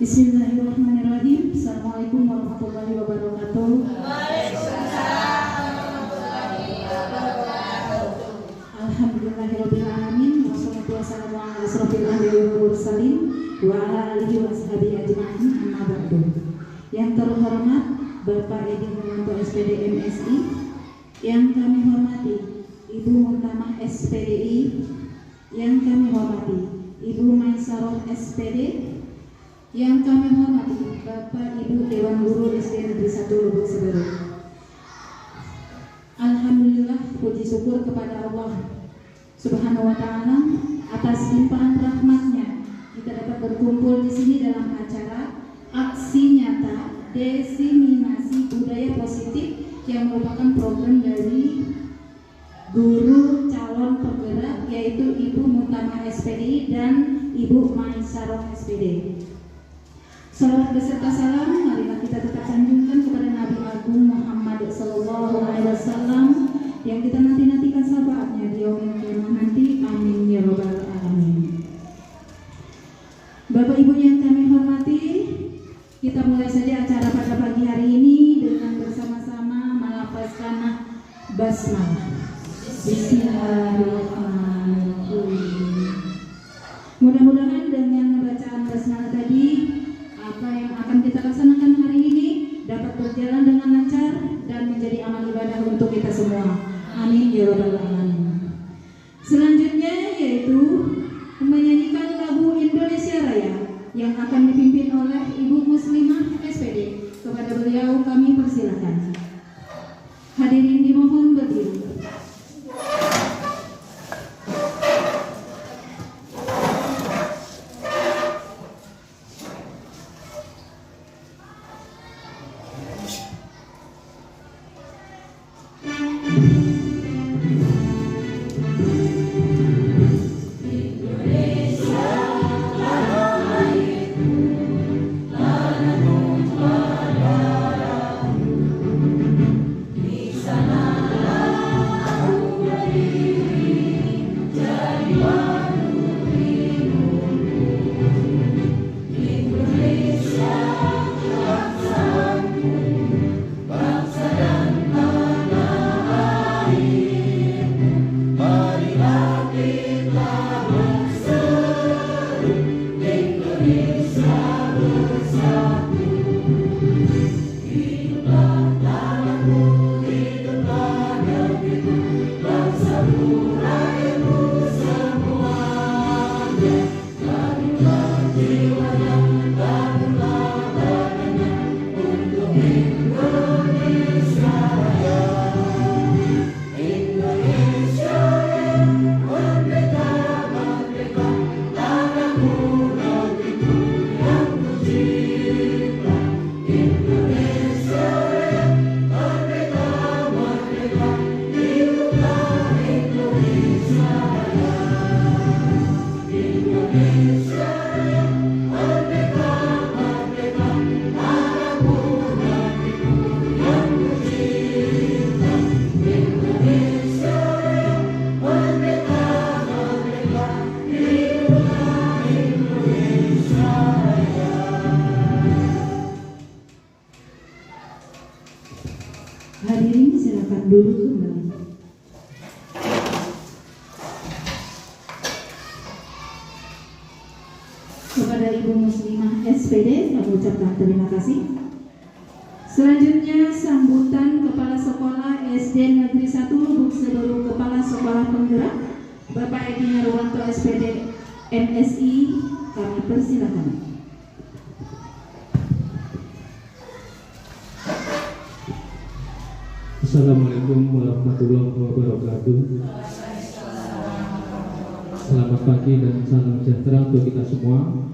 Bismillahirrahmanirrahim. Assalamualaikum warahmatullahi wabarakatuh. Waalaikumsalam warahmatullahi wabarakatuh. Alhamdulillahirabbil alamin wassalatu wassalamu ala asrofil anbiya'i wal mursalin wa ala alihi washabihi ajma'in amma ba'du. Yang terhormat Bapak Edi Nurwanto SPD MSI, yang kami hormati Ibu Murtamah SPDI, yang kami hormati Ibu Maisaroh SPD, yang kami hormati Bapak Ibu Dewan Guru SD Negeri 1 Lubuk Seberut. Alhamdulillah, puji syukur kepada Allah Subhanahu wa Ta'ala atas limpahan rahmatnya kita dapat berkumpul di sini dalam acara aksi nyata diseminasi budaya positif yang merupakan program dari guru calon penggerak, yaitu Ibu Murtamah SPDI dan Ibu Maisaroh SPD. Salawat beserta salam marilah kita tetap sanjungkan kepada Nabi Agung Muhammad Sallallahu Alaihi Wasallam yang kita nantikan syafaatnya di yaumil qiyamah nanti. Amin ya robbal alamin. Bapak Ibu yang kami hormati, kita mulai saja acara pada pagi hari ini dengan bersama-sama melafazkan basmalah. Bismillahirrahmanirrahim. Mudah-mudahan dengan bacaan basmalah tadi, apa yang akan kita laksanakan hari ini dapat berjalan dengan lancar dan menjadi amal ibadah untuk kita semua. Amin ya rabbal alamin. Selanjutnya yaitu menyanyikan lagu Indonesia Raya yang akan dipimpin oleh Ibu Muslimah SPD. Kepada beliau kami persilakan. Hadirin dimohon berdiri. Hadirin silakan duduk kembali. Kepada Ibu Muslimah SPD kami ucapkan terima kasih. Selanjutnya sambutan Kepala Sekolah SD Negeri 1 Lubuk Seberut, Kepala Sekolah Penggerak Bapak Edi Nurwanto SPD MSI, kami persilakan. Assalamualaikum warahmatullahi wabarakatuh. Selamat pagi dan salam sejahtera untuk kita semua.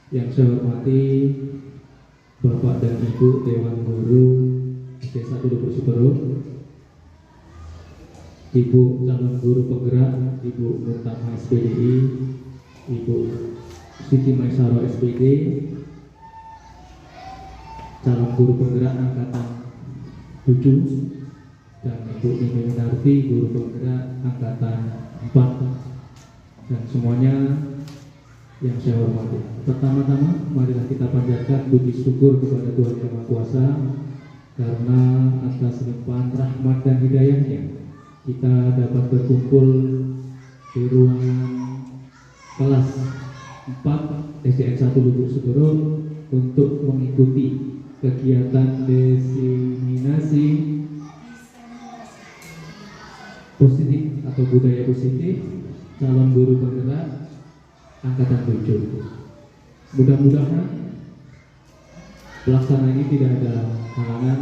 Yang saya hormati Bapak dan Ibu Dewan Guru SD 1 Lubuk Seberut, Ibu calon guru penggerak Ibu Murtamah SPDI, Ibu Siti Maisaroh SPD, calon guru penggerak angkatan 7, dan Ibu Mimi Minarti, guru penggerak angkatan 4, dan semuanya yang saya hormati. Pertama-tama, marilah kita panjatkan puji syukur kepada Tuhan Yang Maha Kuasa karena atas limpahan rahmat dan hidayahnya kita dapat berkumpul di ruangan kelas 4 SDN 1 Lubuk Segoro untuk mengikuti kegiatan diseminasi positif atau budaya positif calon guru penggerak angkatan 7. Mudah-mudahan pelaksanaan ini tidak ada halangan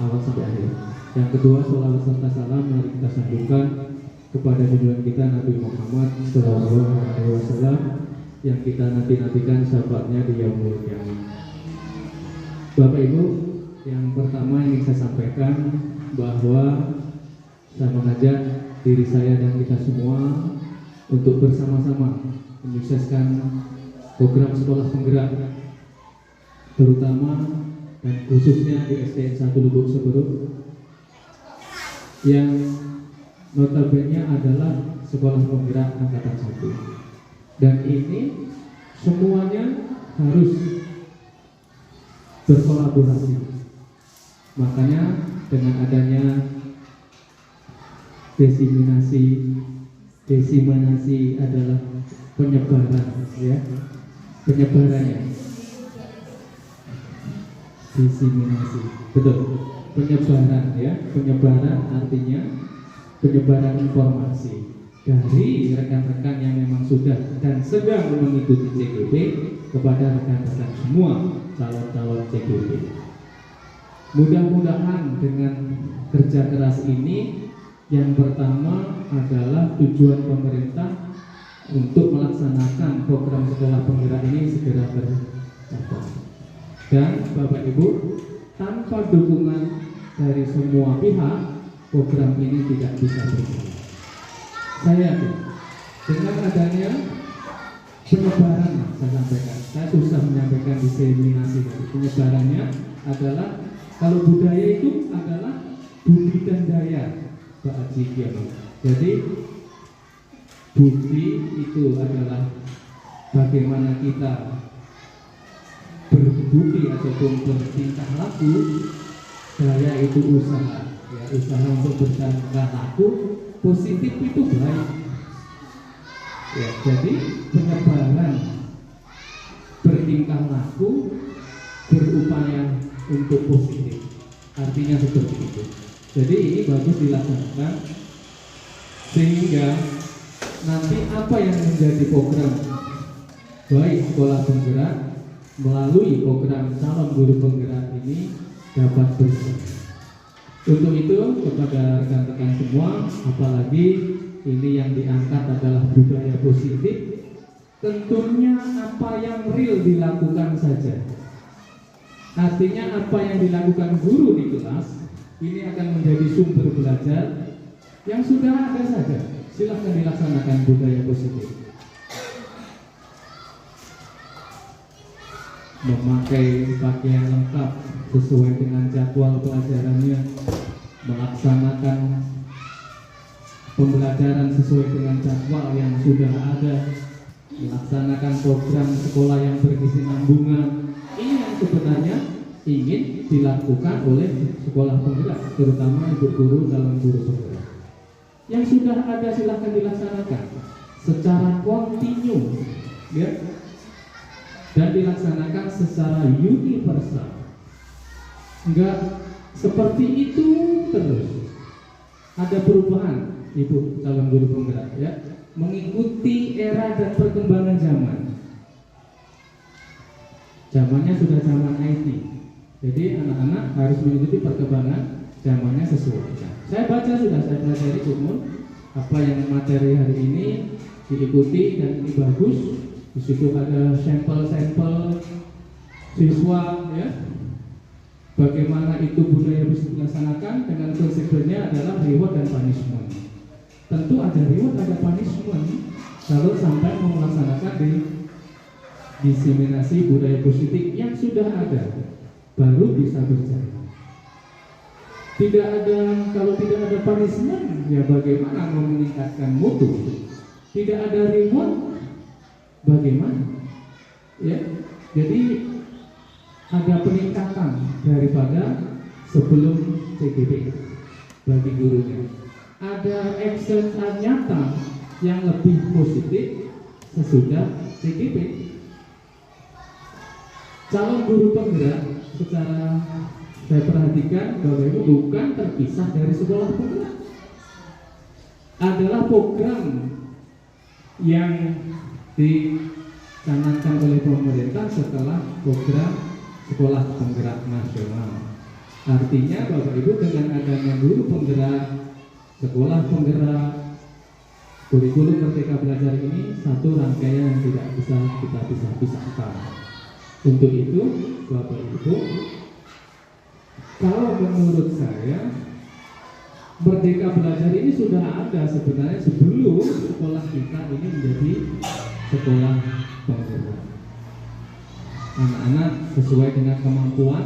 awal sampai akhir. Yang kedua, sholawat serta salam mari kita sambungkan kepada junjungan kita Nabi Muhammad SAW yang kita nanti-nantikan syafaatnya di yaumul qiyamah. Bapak Ibu, yang pertama ingin saya sampaikan bahwa saya mengajak diri saya dan kita semua untuk bersama-sama menyukseskan program sekolah penggerak, terutama dan khususnya di SDN 1 Lubuk Segoro yang notabene adalah sekolah penggerak angkatan 1, dan ini semuanya harus berkolaborasi. Makanya dengan adanya diseminasi adalah penyebaran, ya, penyebarannya. Diseminasi, betul, penyebaran, ya, penyebaran artinya penyebaran informasi dari rekan-rekan yang memang sudah dan sedang mengikuti CGP kepada rekan-rekan semua calon-calon CGP. Mudah-mudahan dengan kerja keras ini, yang pertama adalah tujuan pemerintah untuk melaksanakan program sekolah penggerak ini segera tercapai. Dan Bapak Ibu, tanpa dukungan dari semua pihak, program ini tidak bisa berjalan. Saya yakin dengan adanya penyebaran, saya sampaikan, saya susah menyampaikan diseminasi, penyebarannya adalah kalau budaya itu adalah budi dan daya Pak Haji Kiai. Jadi budi itu adalah bagaimana kita berbudi ataupun bertingkah laku, daya itu usaha, ya, usaha untuk bertingkah laku positif itu baik, ya. Jadi penyebaran bertingkah laku berupaya untuk positif, artinya seperti itu. Jadi ini bagus dilaksanakan sehingga nanti apa yang menjadi program baik sekolah penggerak melalui program calon guru penggerak ini dapat berjalan. Untuk itu kepada rekan-rekan semua, apalagi ini yang diangkat adalah budaya positif, tentunya apa yang real dilakukan saja. Artinya apa yang dilakukan guru di kelas ini akan menjadi sumber belajar yang sudah ada saja. Silahkan dilaksanakan budaya positif. Memakai pakaian lengkap sesuai dengan jadwal pelajarannya, melaksanakan pembelajaran sesuai dengan jadwal yang sudah ada, melaksanakan program sekolah yang berkesinambungan. Ini yang sebenarnya ingin dilakukan oleh sekolah penggerak, terutama ibu guru calon guru penggerak. Yang sudah ada silahkan dilaksanakan secara kontinu, ya, dan dilaksanakan secara universal. Enggak seperti itu terus. Ada perubahan, ibu calon guru penggerak, ya, mengikuti era dan perkembangan zaman. Zamannya sudah zaman IT, jadi anak-anak harus mengikuti perkembangan zamannya sesuai. Saya baca sudah, saya pelajari umum apa yang materi hari ini diikuti dan ini bagus. Di situ ada sampel-sampel siswa, ya, bagaimana itu budaya bisa dilaksanakan dengan konsekuensinya adalah reward dan punishment. Tentu ada reward, ada punishment kalau sampai melaksanakan diseminasi budaya positif yang sudah ada, baru bisa berjalan. Tidak ada, kalau tidak ada punishment, ya bagaimana mau meningkatkan mutu? Tidak ada reward, bagaimana? Ya, jadi ada peningkatan daripada sebelum CGP bagi gurunya. Ada action nyata yang lebih positif sesudah CGP. Calon guru penggerak secara saya perhatikan bahwa itu bukan terpisah dari sekolah penggerak. Adalah program yang dicanangkan oleh pemerintah setelah program sekolah penggerak nasional. Artinya Bapak Ibu dengan adanya guru penggerak, sekolah penggerak, kurikulum Merdeka Belajar ini satu rangkaian yang tidak bisa kita pisah-pisahkan. Untuk itu Bapak Ibu, kalau menurut saya Merdeka Belajar ini sudah ada sebenarnya sebelum sekolah kita ini menjadi sekolah penggerak. Anak-anak sesuai dengan kemampuan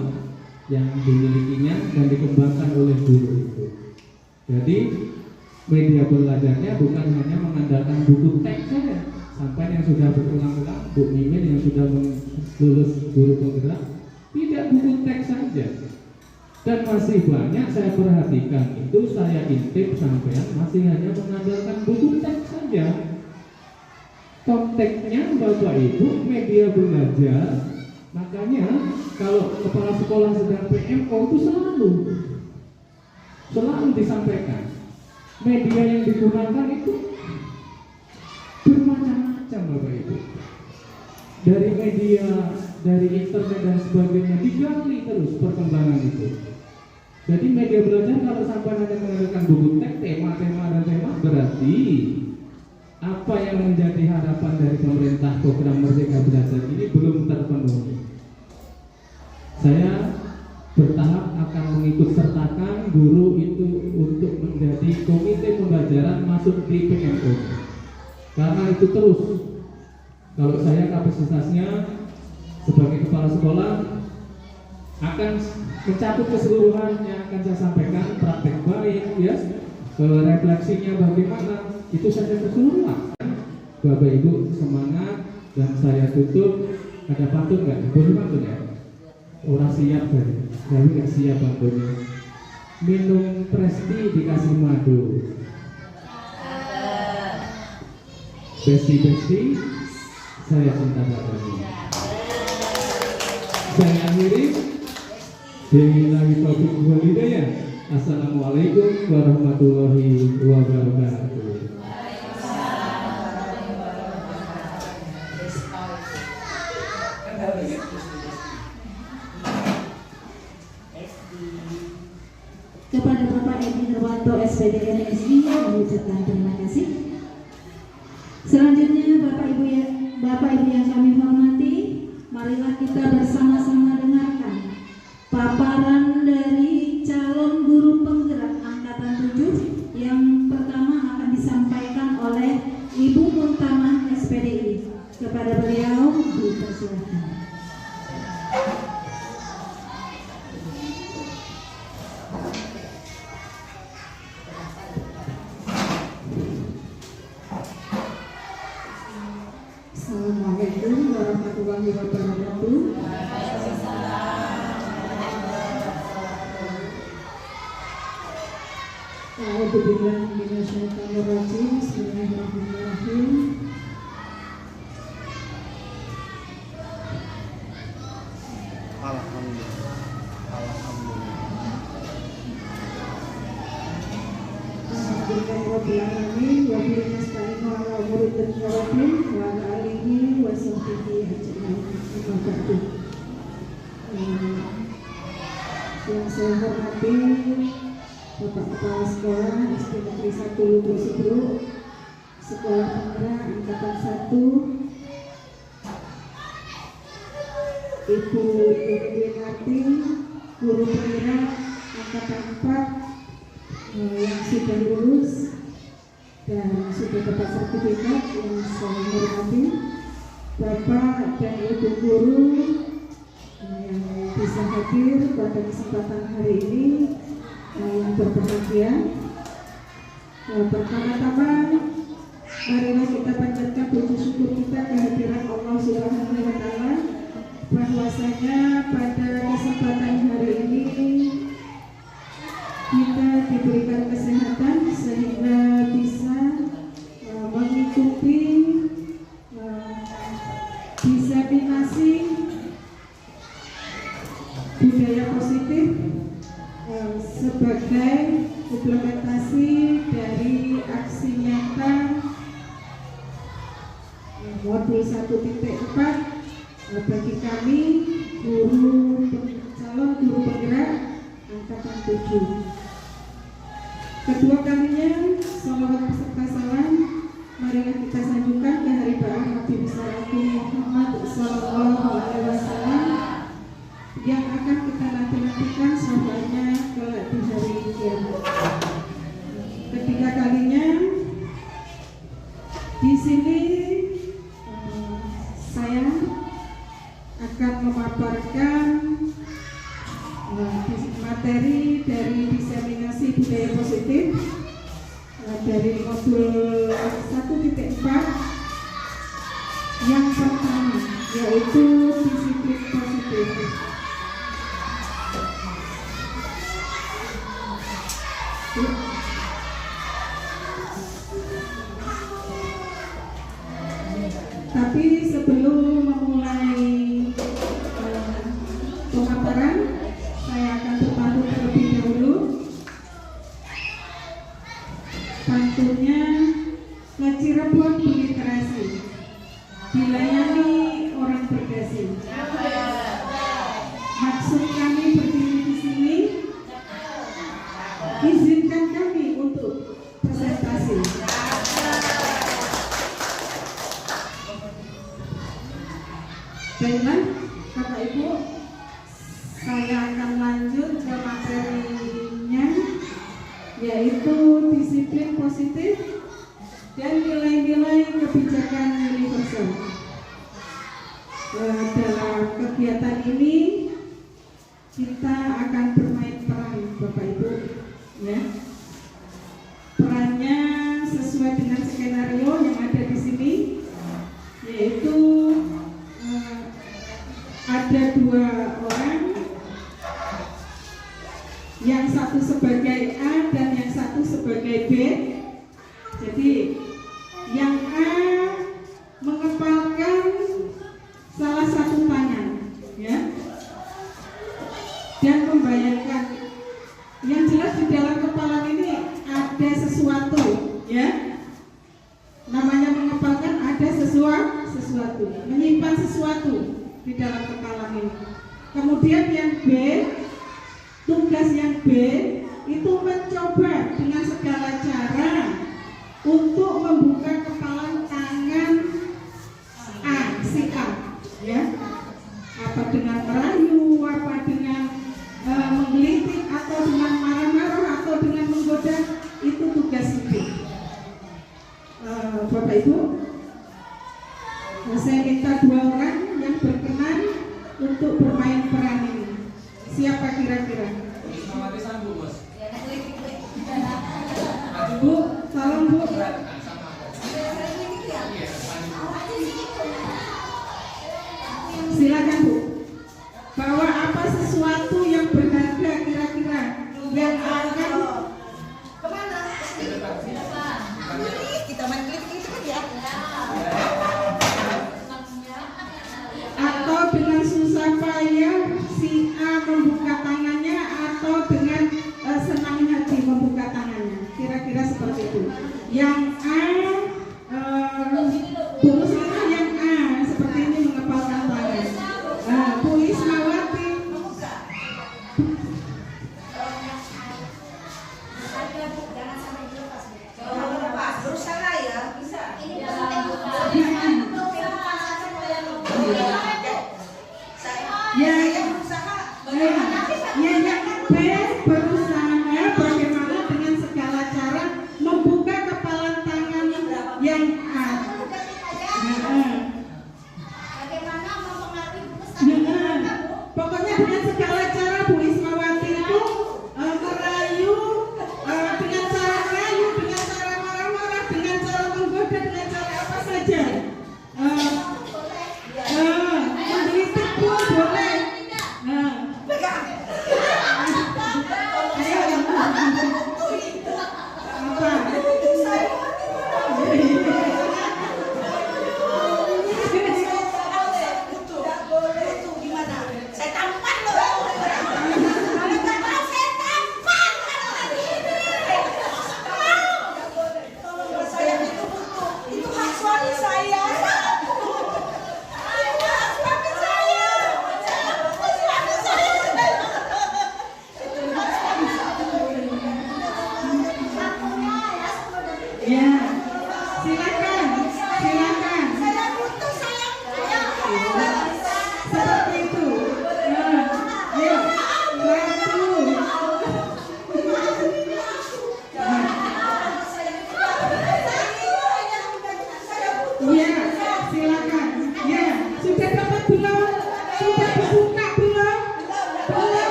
yang dimilikinya dan dikembangkan oleh guru itu. Jadi media belajarnya bukan hanya mengandalkan buku teks saja. Sampai yang sudah berulang-ulang, Bu Mimin yang sudah lulus guru penggerak, tidak buku teks saja. Dan masih banyak saya perhatikan itu saya intip sampai masih hanya mengandalkan buku teks saja. Konteksnya Bapak Ibu media belajar. Makanya kalau kepala sekolah sedang PMO itu selalu disampaikan media yang digunakan itu bermacam-macam Bapak Ibu. Dari media, dari internet dan sebagainya digali terus perkembangan itu. Jadi media belajar kalau sampai nanti menggunakan buku teks, tema-tema dan tema, berarti apa yang menjadi harapan dari pemerintah program Merdeka Belajar ini belum terpenuhi. Saya bertahap akan mengikut sertakan guru itu untuk menjadi komite pembelajaran masuk di PMO. Karena itu terus, kalau saya kapasitasnya sebagai kepala sekolah akan mencakup keseluruhan yang akan saya sampaikan, praktek baik, ya, refleksinya bagaimana, itu saja keseluruhan. Bapak Ibu semangat dan saya tutup. Ada pantun nggak? Boleh pantun ya? Orang siap tadi, tapi nggak siap pantunnya. Minum Presti dikasih madu. Besti, saya cinta padamu. Saya akhiri. Billahi taufiq wal hidayah. Assalamualaikum warahmatullahi wabarakatuh. Kepada Bapak Edi Nurwanto SPD MSI mengucapkan terima kasih. Selanjutnya Bapak Ibu yang kami hormati, marilah kita bersama-sama dengarkan paparan dari calon guru penggerak angkatan 7 yang pertama akan disampaikan oleh Ibu Muntamah SPDI. Kepada beliau dipersilakan. Assalamualaikum warahmatullahi wabarakatuh. A'udzubillahi minasyaitonir rajim. Bismillahirrahmanirrahim. Alhamdulillahirrahmanirrahim. Wa bihi nasta'inu ala umuri dunya wa din wa ala alihi wa sahbihi ajma'in. Amma ba'du. Yang saya hormati Bapak Kepala Sekolah SD Negeri 1 Lubuk Sebruk, Sekolah Penggerak Angkatan 1, Ibu Yuniarti, Guru Penggerak Angkatan 4 yang sudah lulus dan sudah dapat sertifikat, yang saya hormati Bapak dan Ibu Guru yang bisa hadir pada kesempatan hari ini, yang berbahagia. Pertama-tama Marilah kita panjatkan puji syukur kita kehadiran Allah Subhanahu wa Ta'ala, bahwasanya pada kesempatan hari ini kita diberikan kesehatan sehingga bisa mengikuti diseminasi budaya positif sebagai implementasi dari aksi nyata modul 1.4 bagi kami calon guru penggerak angkatan 7. Kedua kalinya salawat beserta salam marilah kita sanjungkan ke hari baru Nabi besar Muhammad sallallahu alaihi wasallam yang akan kita nantikan sahabatnya kelak di hari kiamat. Ketiga kalinya di sini saya akan memaparkan materi dari diseminasi budaya positif dari modul 1.4 yang pertama, yaitu disiplin positif. Tapi sebelum memulai pemaparan, saya akan berpantun terlebih dahulu. Pantunnya, ke Cirebon berliterasi, dilayani orang berdasi. Maksud kami berdiri di sini, izinkan kami untuk presentasi. Baiklah, Bapak Ibu, saya akan lanjut ke materinya, yaitu disiplin positif dan nilai-nilai kebijakan universal. Dalam kegiatan ini kita akan bermain peran, Bapak Ibu, ya. Perannya sesuai dengan skenario yang ada di sini, yaitu ada dua orang, yang satu sebagai A dan yang satu sebagai B. Jadi yang A mengepalkan salah satu tangan, ya, dan membayangkan, yang jelas di dalam kepala ini ada sesuatu, ya. Namanya mengepalkan, ada sesuatu, menyimpan sesuatu di dalam kepala ini. Kemudian yang B, tugas yang B itu mencoba dengan segala cara untuk membuka kepala tangan A, si A, ya. Apa dengan merayu, apa dengan menggelitik, atau dengan marah-marah, atau dengan menggoda, itu tugas B. Bapak Ibu, saya minta dua orang yang berkenan untuk bermain peran ini. Siapa kira-kira? Bu, tolong Bu.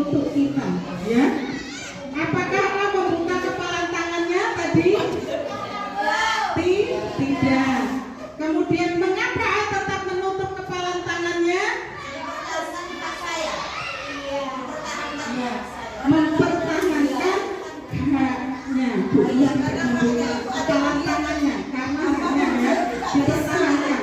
untuk kita, ya. Apakah Allah membuka kepalan tangannya tadi? Tidak. Kemudian mengapa Allah tetap menutup kepalan tangannya? Mempertahankan haknya, bukan membuka kepalan tangannya, karena haknya ya dipertahankan.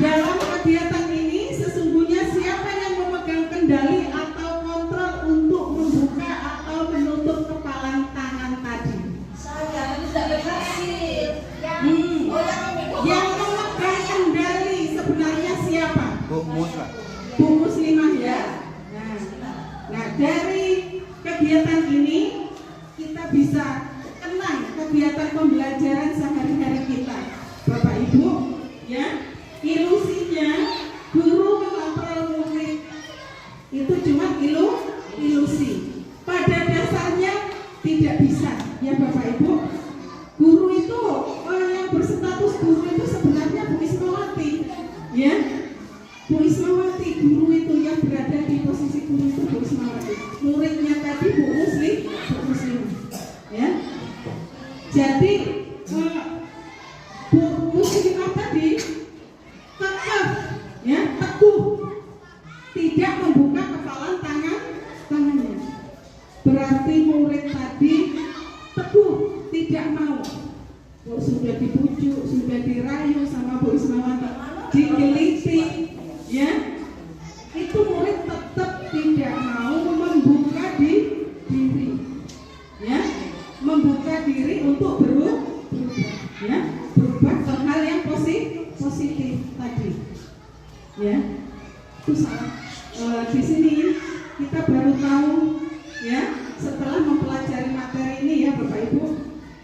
Dalam kegiatan ini sesungguhnya siapa yang memegang kendali atau kontrol untuk membuka atau menutup kepalan tangan tadi? Saya tidak berhasil. Yang memegang kendali sebenarnya siapa? Bu Muslimah ya. Nah, dari kegiatan ini kita bisa kenang kegiatan pembelajaran sehari-hari kita, Bapak Ibu, ya. Ilusinya guru mengontrol murid itu cuma ilusi. Pada dasarnya tidak bisa, ya Bapak Ibu. Guru itu yang berstatus guru itu sebenarnya Bu Ismawati, ya. Bu Ismawati, guru itu yang berada di posisi guru itu Bu Ismawati. Muridnya tadi Bu Muslim, ya. Jadi Bu Muslimah tadi tetap, ya, teguh tidak membuka kepalan tangannya. Berarti murid tadi teguh tidak mau. Sudah dibujuk, sudah dirayu sama Bu Ismawati, digeliti, ya, itu murid tetap tidak mau membuka diri, ya, membuka diri untuk berubah, ya, berubah ke hal yang positif tadi, ya. Itu salah. Di sini kita baru tahu, ya, setelah mempelajari materi ini, ya Bapak Ibu.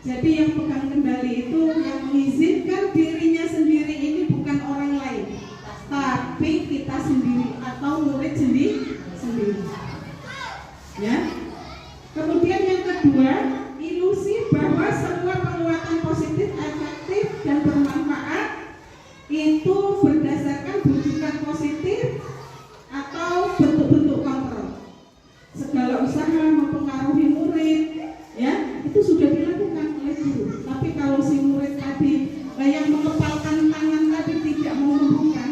Jadi yang pegang kendali itu yang mengizinkan dirinya sendiri ini bukan orang lain, tapi kita sendiri atau murid sendiri, ya. Kemudian yang kedua, ilusi bahwa semua penguatan positif, efektif dan bermanfaat itu berdasarkan bujukan positif atau bentuk-bentuk kontrol. Segala usaha mempengaruhi murid, ya, itu sudah dilakukan oleh guru. Tapi kalau si murid tadi yang mengepalkan tangan tadi tidak mau membuka,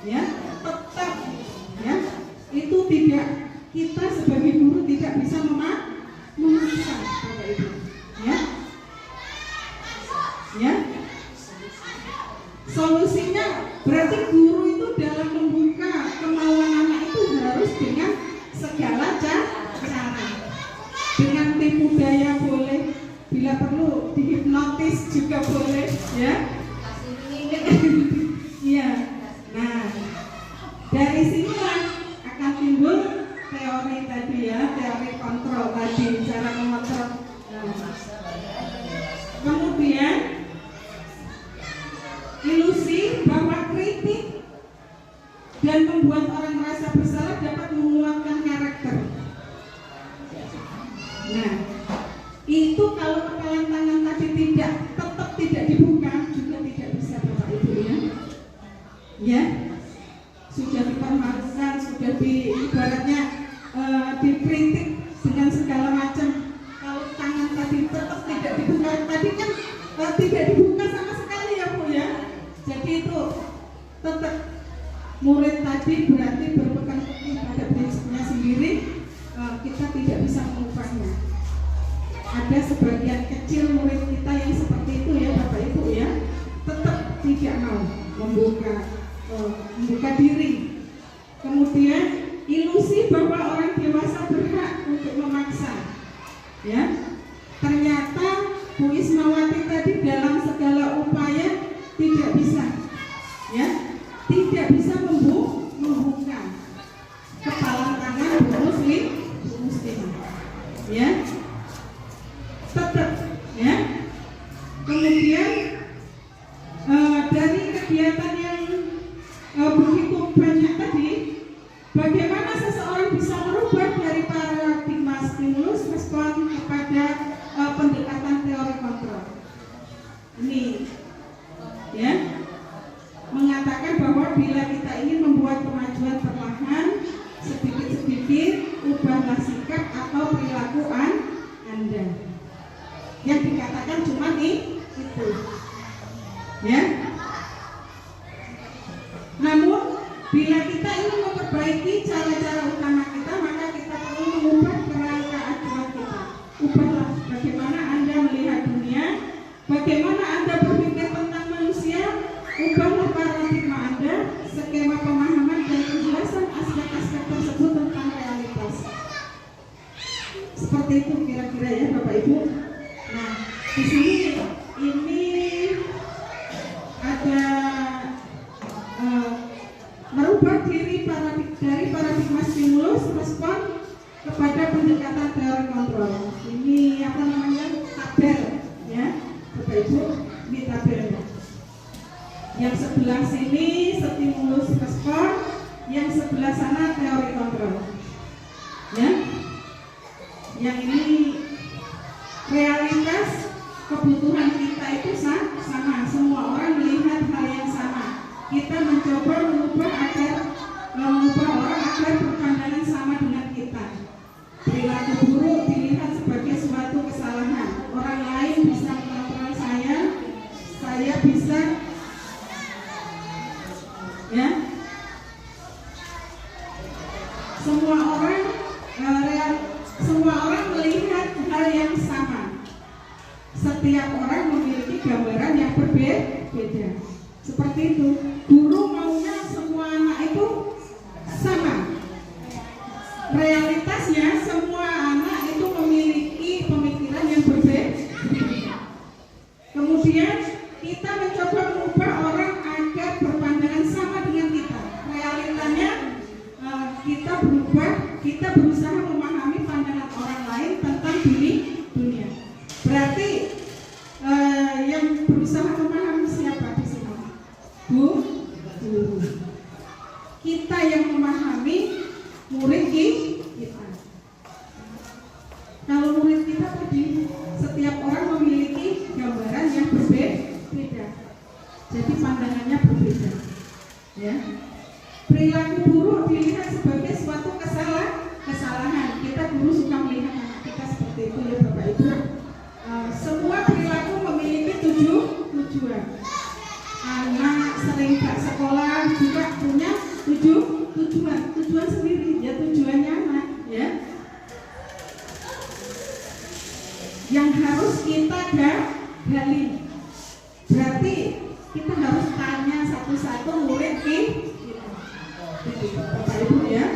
ya, tetap, ya, itu tidak, kita sebagai guru tidak bisa memaksa, Bapak Ibu, ya, ya. Solusinya berarti guru itu dalam membuka kemauan anak itu harus dengan segala cara, dengan tipu daya boleh, bila perlu dihipnotis juga boleh, ya. Iya. Nah, dari sinilah akan timbul teori tadi, ya, teori kontrol tadi, cara mengontrol. Kemudian ilusi bahwa kritik dan membuat orang merasa bersalah dapat menguatkan karakter. Nah, itu kalau kepalan tangan tadi tetap tidak dibuka juga tidak bisa, Bapak Ibu, ya. Ya, sudah dipermalukan, sudah ibaratnya dikritik dengan segala macam. Kalau tangan tadi tetap tidak dibuka, tadi kan tidak dibuka sama sekali, ya Bu, ya. Jadi itu tetap murid tadi berarti berpegang teguh pada prinsipnya sendiri, kita tidak bisa mengubahnya. Ada sebagian kecil murid kita yang seperti itu, ya Bapak Ibu, ya, tetap tidak mau membuka diri. Kemudian ilusi bahwa orang dewasa berhak untuk memaksa, ya. Ternyata Bu Ismawati tadi dalam segala upaya tidak bisa, ya, tidak bisa membuka kepalan tangan Bu Muslimah, ya, tetap, ya. Kemudian dari kegiatan yang begitu banyak tadi, bagaimana seseorang bisa merubah dari paradigma stimulus respon kepada pendekatan teori kontrol ini, ya. selalu memperbaiki cara-cara utama kita, maka kita perlu mengubah kerangka acuan kita. Ubahlah bagaimana Anda melihat dunia, bagaimana Anda berpikir tentang manusia, ubahlah paradigma Anda, skema pemahaman dan penjelasan aspek-aspek tersebut tentang realitas. Seperti itu kira-kira ya Bapak Ibu. Nah, di sini ini ada merubah diri dari paradigma stimulus respon kepada pendekatan teori kontrol. Ini apa namanya, tabel ya Bapak Ibu, ini tabelnya. Yang sebelah sini stimulus respon, yang sebelah sana teori kontrol. Ya, yang ini realitas kebutuhan kita itu sama, semua orang melihat hal yang sama. Kita mencoba mengubah orang agar berpandangan sama dengan kita. Perilaku buruk dilihat sebagai suatu kesalahan. Orang lain bisa mengontrol saya bisa, ya. Semua orang melihat hal yang sama. Setiap orang memiliki gambaran yang berbeda. Seperti itu. Guru maunya semua anak itu sama. Realitasnya semua anak itu memiliki pemikiran yang berbeda. Kemudian kita mencoba mengubah orang agar berpandangan sama dengan kita. Realitanya kita berubah, kita berusaha memahami pandangan orang lain tentang dunia. Berarti yang berusaha memahami siapa di sini? Guru. Kita yang memahami murid kita. Kalau murid kita tadi, setiap orang memiliki gambaran yang berbeda. Jadi pandangannya berbeda. Ya. Perilaku buruk dilihat sebagai suatu kesalahan. Kita guru suka melihat anak kita seperti itu ya Bapak Ibu. Semua perilaku memiliki tujuan. Anak sering gak sekolah juga punya tujuan sendiri, ya tujuannya anak, ya. Yang harus kita gali. Berarti kita harus tanya satu-satu murid kita. Bapak Ibu ya.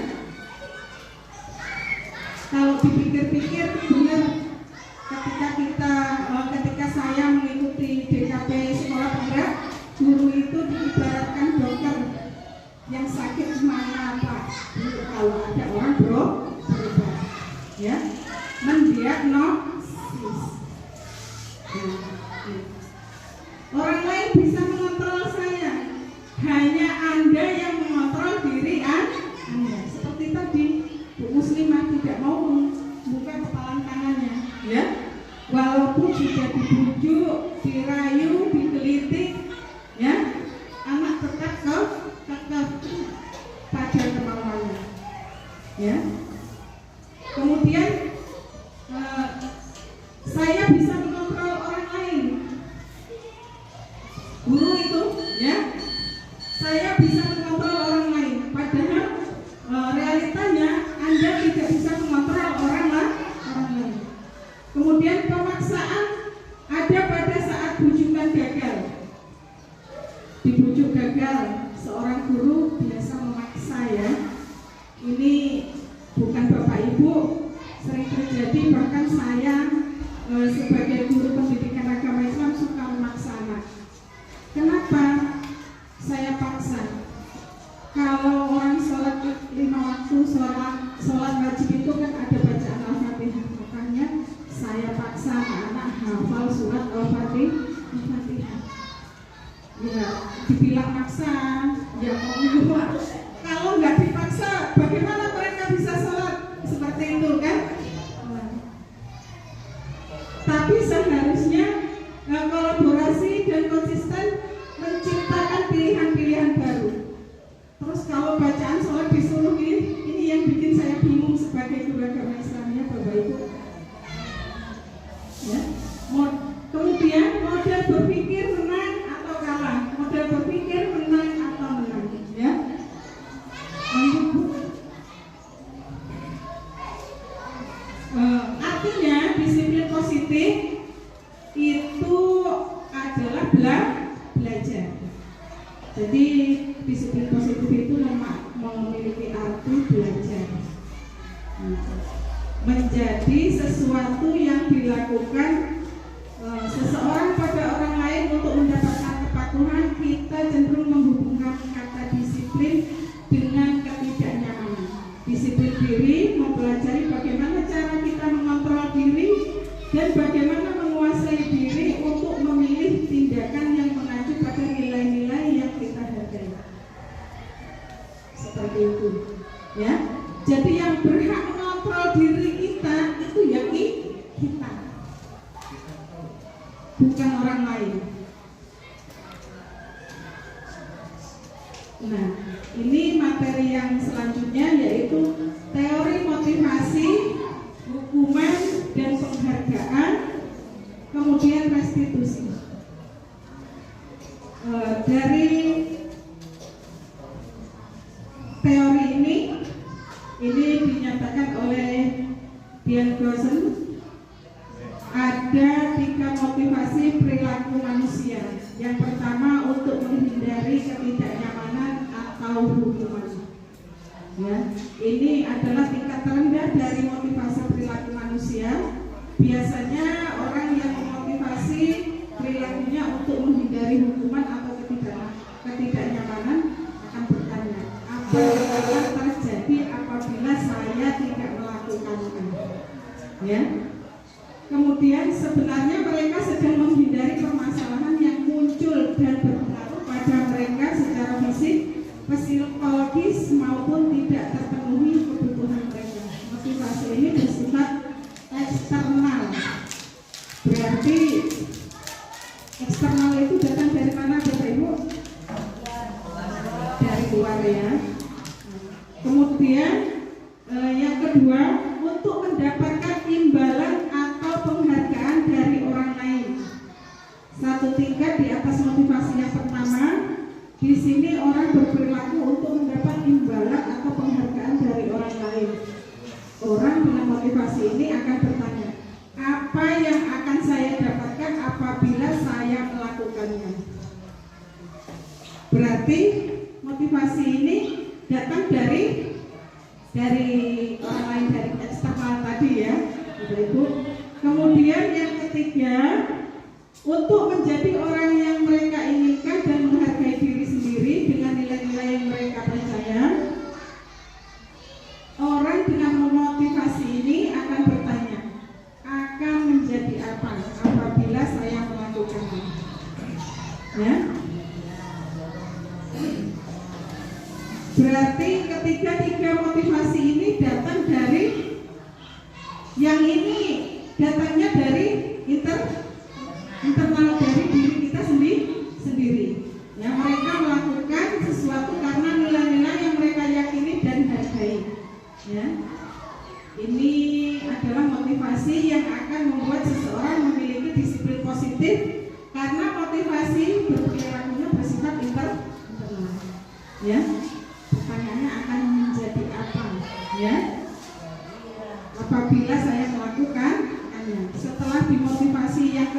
Kalau dipikir-pikir benar, ketika saya mengikuti DKP sekolah penggerak, guru itu diibaratkan dokter yang sakit mana apa. Kalau ada orang berobat, ya, mendiagnosis. Orang lain bisa mengontrol saya, hanya Anda yang mengontrol diri Anda. Seperti tadi, Bu Muslimah tidak mau membuka kepalan tangannya, ya. Walaupun sudah dibujuk, dirayu, digelitik, ya, anak tetap pada kemauannya, ya. Kemudian saya bisa mengontrol orang lain. Guru itu, ya, saya bisa mengontrol orang lain. Padahal realitanya Anda tidak bisa mengontrol orang lain. Kemudian pemaksaan ada pada saat bujukan gagal. Dibujuk gagal, seorang guru biasa memaksa, ya. Ini bukan Bapak Ibu, sering terjadi. Bahkan saya sebagai guru pendidikan agama Islam suka memaksa anak. Kenapa saya paksa? Kalau orang sholat 5 waktu, sholat wajib itu kan ada bacaan Al-Fatihah. Makanya saya paksa anak hafal surat Al-Fatihah. Ya, dibilang maksa, ya kalau nggak dipaksa, bagaimana mereka bisa sholat seperti itu kan? Tapi seharusnya kolaborasi dan konsisten menciptakan pilihan-pilihan baru. Terus kalau bacaan sholat disuruh ini yang bikin saya bingung sebagai guru agama Islamnya, Bapak Ibu. Ya. Kemudian model berpikir menang atau kalah, model berpikir menang atau menang, ya. berarti belajar. Menjadi sesuatu yang dilakukan seseorang pada orang lain untuk mendapatkan kepatuhan. Kita cenderung menghubungkan kata disiplin dengan ketidaknyamanan. Disiplin diri mempelajari bagaimana cara kita mengontrol diri dan bagaimana menguasai diri untuk memilih tindakan yang mengacu pada nilai-nilai yang kita hargai. Seperti itu, ya. Jadi yang berhak mengontrol diri kita itu ya kita, bukan orang lain. Nah, ini materi yang selanjutnya yaitu teori motivasi, hukuman dan penghargaan, kemudian restitusi. Dari teori ini dinyatakan oleh Dian Gosen ada 3 motivasi perilaku manusia. Yang pertama untuk menghindari ketidaknyamanan atau hukuman. Ya, ini adalah tingkat terendah dari motivasi perilaku manusia. Biasanya orang yang memotivasi perilakunya untuk menghindari hukuman atau ketidaknyamanan akan bertanya, apa yang akan terjadi apabila saya tidak melakukannya? Ya. Kemudian sebenarnya mereka sedang menghindari permasalahan yang muncul dan berpengaruh pada mereka secara fisik, psikologis maupun tidak terpenuhi kebutuhan mereka. Motivasi ini bersifat eksternal. Berarti eksternal itu datang dari mana, Bapak Ibu? Dari luar, ya. Kemudian yang kedua, untuk mendapatkan imbalan atau penghargaan dari orang lain. Satu tingkat di atas motivasi yang pertama. Di sini orang berperilaku untuk mendapat imbalan atau penghargaan dari orang lain. Orang dengan motivasi ini akan bertanya, apa yang akan saya dapatkan apabila saya melakukannya? Berarti motivasi ini datang dari orang lain, dari eksternal tadi, ya, Ibu. Kemudian yang ketiga, untuk menjadi orang yang mereka inginkan dan menghargai diri sendiri dengan nilai-nilai yang mereka percaya, orang dengan memotivasi ini akan bertanya, akan menjadi apa apabila saya melakukannya? Ya. Berarti ketiga motivasi ini datang dari yang ini datangnya dari internal dari diri kita sendiri. Ya, mereka melakukan sesuatu karena nilai-nilai yang mereka yakini dan hargai. Ya. Ini adalah motivasi yang akan membuat seseorang memiliki disiplin positif karena motivasi berperilakunya bersifat internal. Ya. Pertanyaannya akan menjadi apa? Ya. Apabila saya melakukan, setelah dimotivasi yang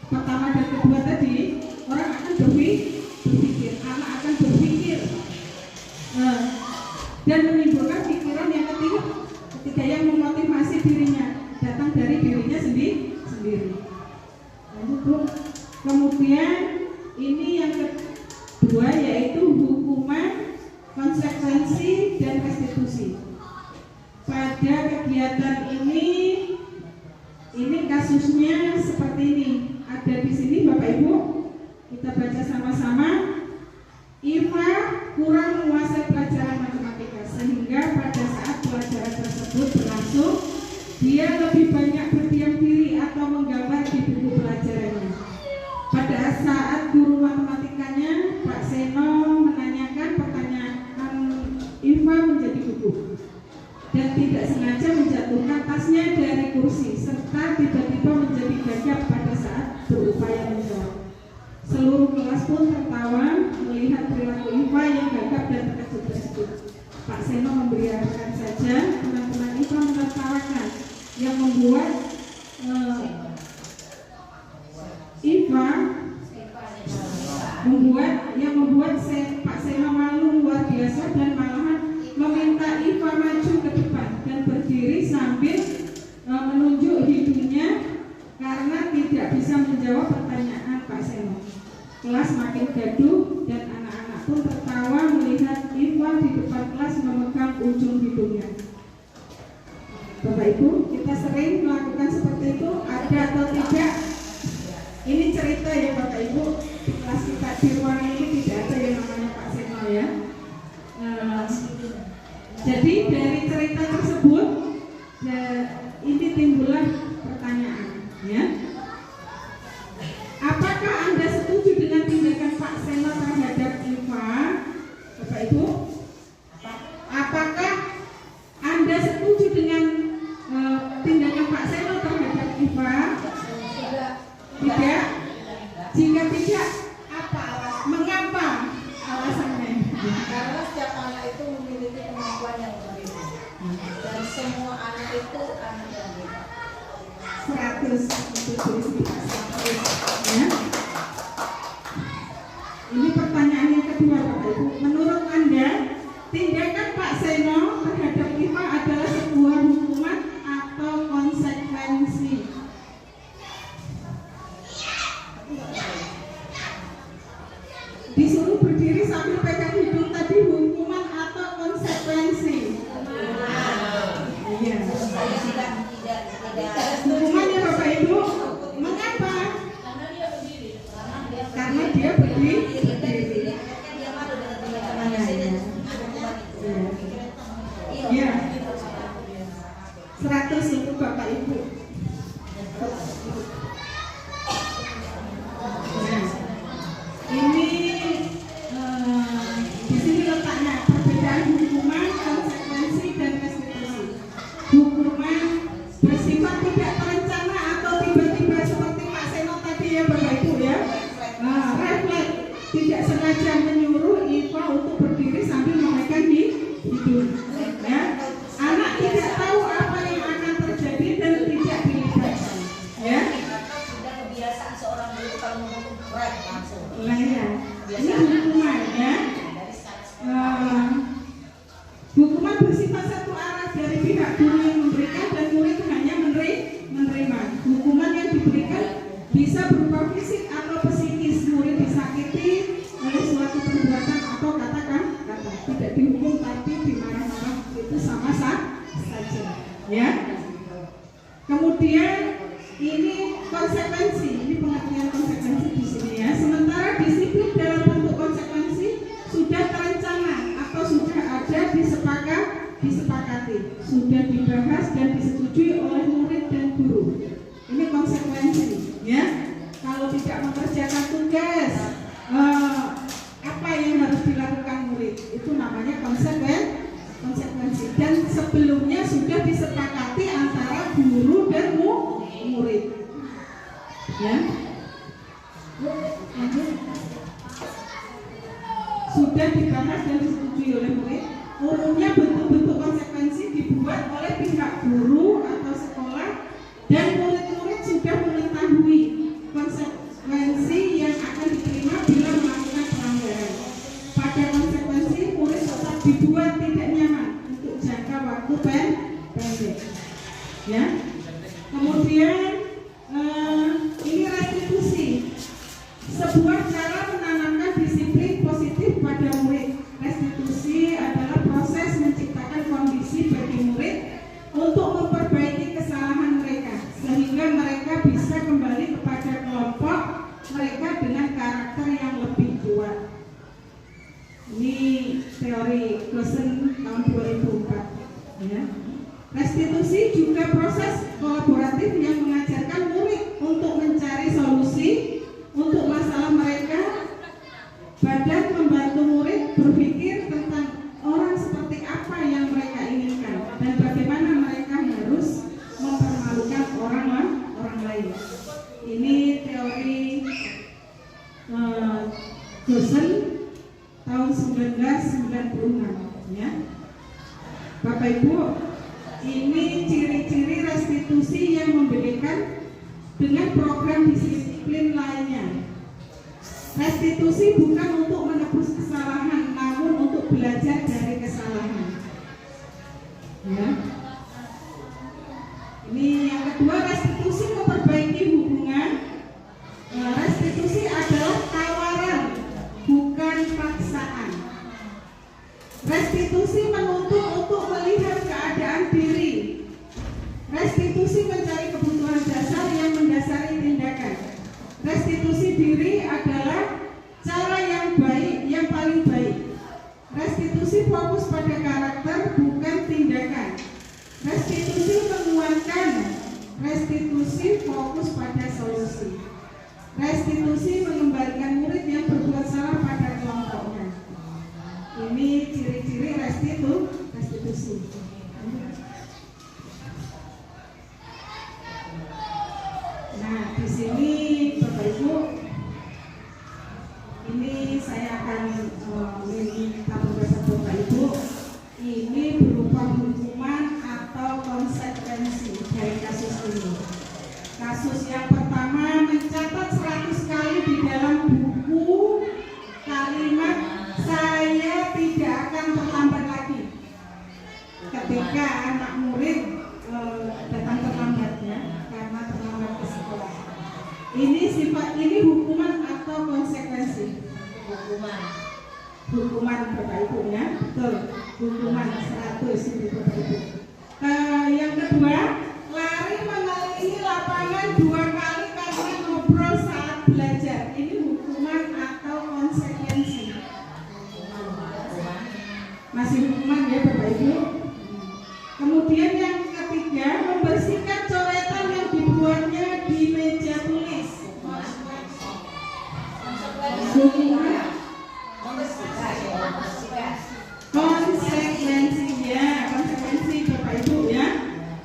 pertama dan kedua tadi, orang akan berpikir, anak akan berpikir dan menimbulkan pikiran yang ketiga yang memotivasi dirinya, datang dari dirinya sendiri. Lanjut, kemudian ini yang kedua yaitu hukuman, konsekuensi dan restitusi. Pada kegiatan ini kasusnya seperti ini. Ada di sini Bapak Ibu, kita baca sama-sama. Iva kurang menguasai pelajaran matematika sehingga pada saat pelajaran tersebut berlangsung, dia lebih banyak berdiam diri atau menggambar di buku pelajarannya. Pada saat guru matematikanya, Pak Seno, menanyakan pertanyaan Iva menjadi gugup dan tidak sengaja menjatuhkan tasnya dari kursi serta tiba-tiba menjadi gagap pada saat berupaya menjawab. Seluruh kelas pun tertawa melihat perilaku Iva yang gagap dan terkejut tersebut. Pak Seno memberiakan saja, teman-teman Iva menertawakan, yang membuat Pak Seno malu luar biasa dan malahan bisa menjawab pertanyaan Pak Seno. Kelas makin gaduh dan anak-anak pun tertawa melihat Iva di depan kelas memegang ujung hidungnya. Bapak Ibu, kita sering melakukan seperti itu, ada atau tidak? Ini cerita ya Bapak Ibu, di kelas kita di ruangan ini tidak ada yang namanya Pak Seno ya. Jadi dari cerita tersebut ini timbullah pertanyaan ya. Apakah Anda setuju dengan tindakan Pak Seno terhadap Iva? Bapak Ibu, apakah Anda setuju dengan tindakan Pak Seno terhadap Iva? Tidak. Jika tidak, apa alasan? Mengapa alasannya? Karena setiap anak itu memiliki kemampuan yang berbeda, dan semua anak itu anak yang beda. 100 untuk tulis ya. Ini pertanyaan yang kedua Bapak Ibu. Menurut Anda, tindakan Pak Seno terhadap Iva adalah sebuah hukuman atau konsekuensi? Disuruh berdiri sambil pegang hidung tadi hukuman atau konsekuensi? Iya. Hukuman ya Bapak Ibu. Mengapa? Karena dia berdiri. Iya. 100 untuk Bapak Ibu. Ini di sini letaknya perbedaan hukuman, konsekuensi dan restitusi. Hukuman bersifat tidak terencana atau tiba-tiba seperti Pak Seno tadi ya Bapak Ibu ya. Refleks, tidak sengaja menyuruh Iva untuk berdiri sambil memegang hidung. Ya. Anak tidak tahu apa yang akan terjadi dan tidak dilibatkan. Ya. Sudah kebiasaan seorang guru kalau ngomong berat langsung. Lah ya, ini hukuman ya. Hukuman bersifat satu arah dari pihak guru yang memberikan dan murid hanya menerima. Hukuman yang diberikan bisa berupa fisik atau psikis. Murid disakiti oleh suatu perbuatan atau kata-kata. Tidak dihukum tapi dimarah-marah, itu sama saja. Ya. Kemudian ini konsekuensi. Ini pengertian konsekuensi di sini ya. Sementara disiplin dalam bentuk konsekuensi sudah terencana atau sudah ada disepakati, sudah dibahas dan disetujui oleh murid dan guru. Ini konsekuensi ya. Kalau tidak mengerjakan tugas, apa yang harus dilakukan murid? Itu namanya konsekuensi. Dan sebelumnya sudah disepakati antara guru dan murid. Ya. Sudah dibahas dan disetujui oleh murid. Umumnya bentuk-bentuk konsekuensi dibuat oleh pihak guru atau sekolah dan murid-murid sudah mengetahui konsekuensi yang akan diterima bila melakukan pelanggaran. Pada konsekuensi murid tetap dibuat tidak nyaman untuk jangka waktu pendek. Ya. Kemudian ini restitusi, sebuah cara menanamkan disiplin positif pada murid. Restitusi adalah proses menciptakan kondisi bagi murid untuk memperbaiki kesalahan mereka sehingga mereka bisa kembali kepada kelompok mereka dengan karakter yang lebih kuat. Ini teori Clausen tahun 2004 ya. Restitusi juga proses kolaboratif yang mengajarkan murid untuk mencari solusi untuk masalah mereka dan membantu murid berpikir tentang orang seperti apa yang mereka inginkan dan bagaimana mereka harus mempermalukan orang lain. Ini teori Clausen tahun 1996 ya. Bapak Ibu, ini ciri-ciri restitusi yang membedakan dengan program disiplin lainnya. Restitusi bukan untuk menebus kesalahan, namun untuk belajar dari kesalahan. Ya. Ini yang kedua, restitusi memperbaiki hubungan berupa hukuman atau konsekuensi dari kasus ini. Kasus yang pertama mencatat 100 kali di dalam buku kalimat saya tidak akan terlambat lagi. Ketika anak murid datang terlambat ya, karena terlambat ke sekolah. Ini hukuman atau konsekuensi? Hukuman Bapak Ibu ya, betul. Hukuman 100 ini Bapak Ibu. Yang kedua, lari mengelilingi lapangan 2 kali karena ngobrol saat belajar. Ini hukuman atau konsekuensi? Masih hukuman ya Bapak Ibu. Kemudian yang ketiga, membersihkan coretan yang dibuatnya di meja tulis. Konsekuensi Bapak Ibu ya,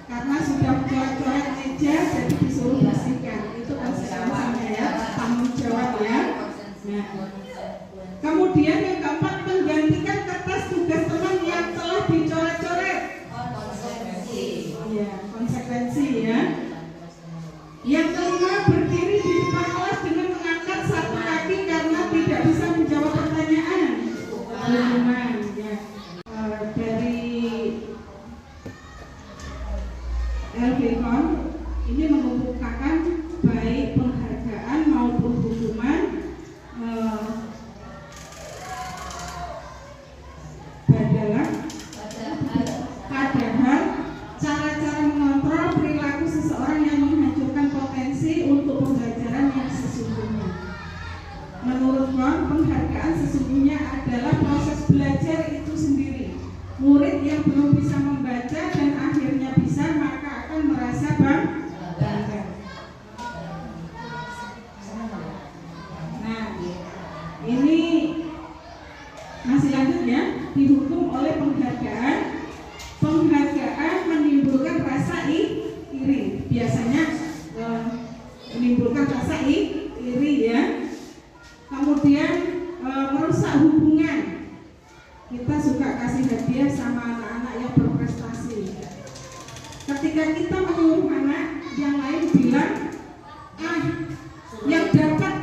karena sudah coret-coret meja jadi disuruh bersihkan. Itu konsekuensinya ya, tanggung jawab ya. Nah, kemudian yang keempat, menggantikan kertas tugas teman yang telah dicoret-coret. Ya, konsekuensi ya. Yang kelima, berdiri di depan kelas dengan mengangkat satu kaki karena tidak bisa menjawab pertanyaan. Hukuman ya. Dari LBCON ini mengemukakan baik penghargaan maupun hukuman. Padahal cara-cara mengontrol perilaku seseorang yang menghancurkan potensi untuk pembelajaran yang sesungguhnya. Menurut KON, penghargaan sesungguhnya adalah proses belajar itu sendiri. Murid yang belum bisa membaca dan akhirnya bisa, maka akan merasa bangga. Nah, ini masih lanjut ya, dihukum oleh penghargaan. Penghargaan menimbulkan rasa iri. Biasanya menimbulkan rasa iri ya. Kemudian merusak hubungan. Kita suka kasih hadiah sama anak-anak yang berprestasi. Ketika kita menyuruh anak, yang lain bilang, yang dapat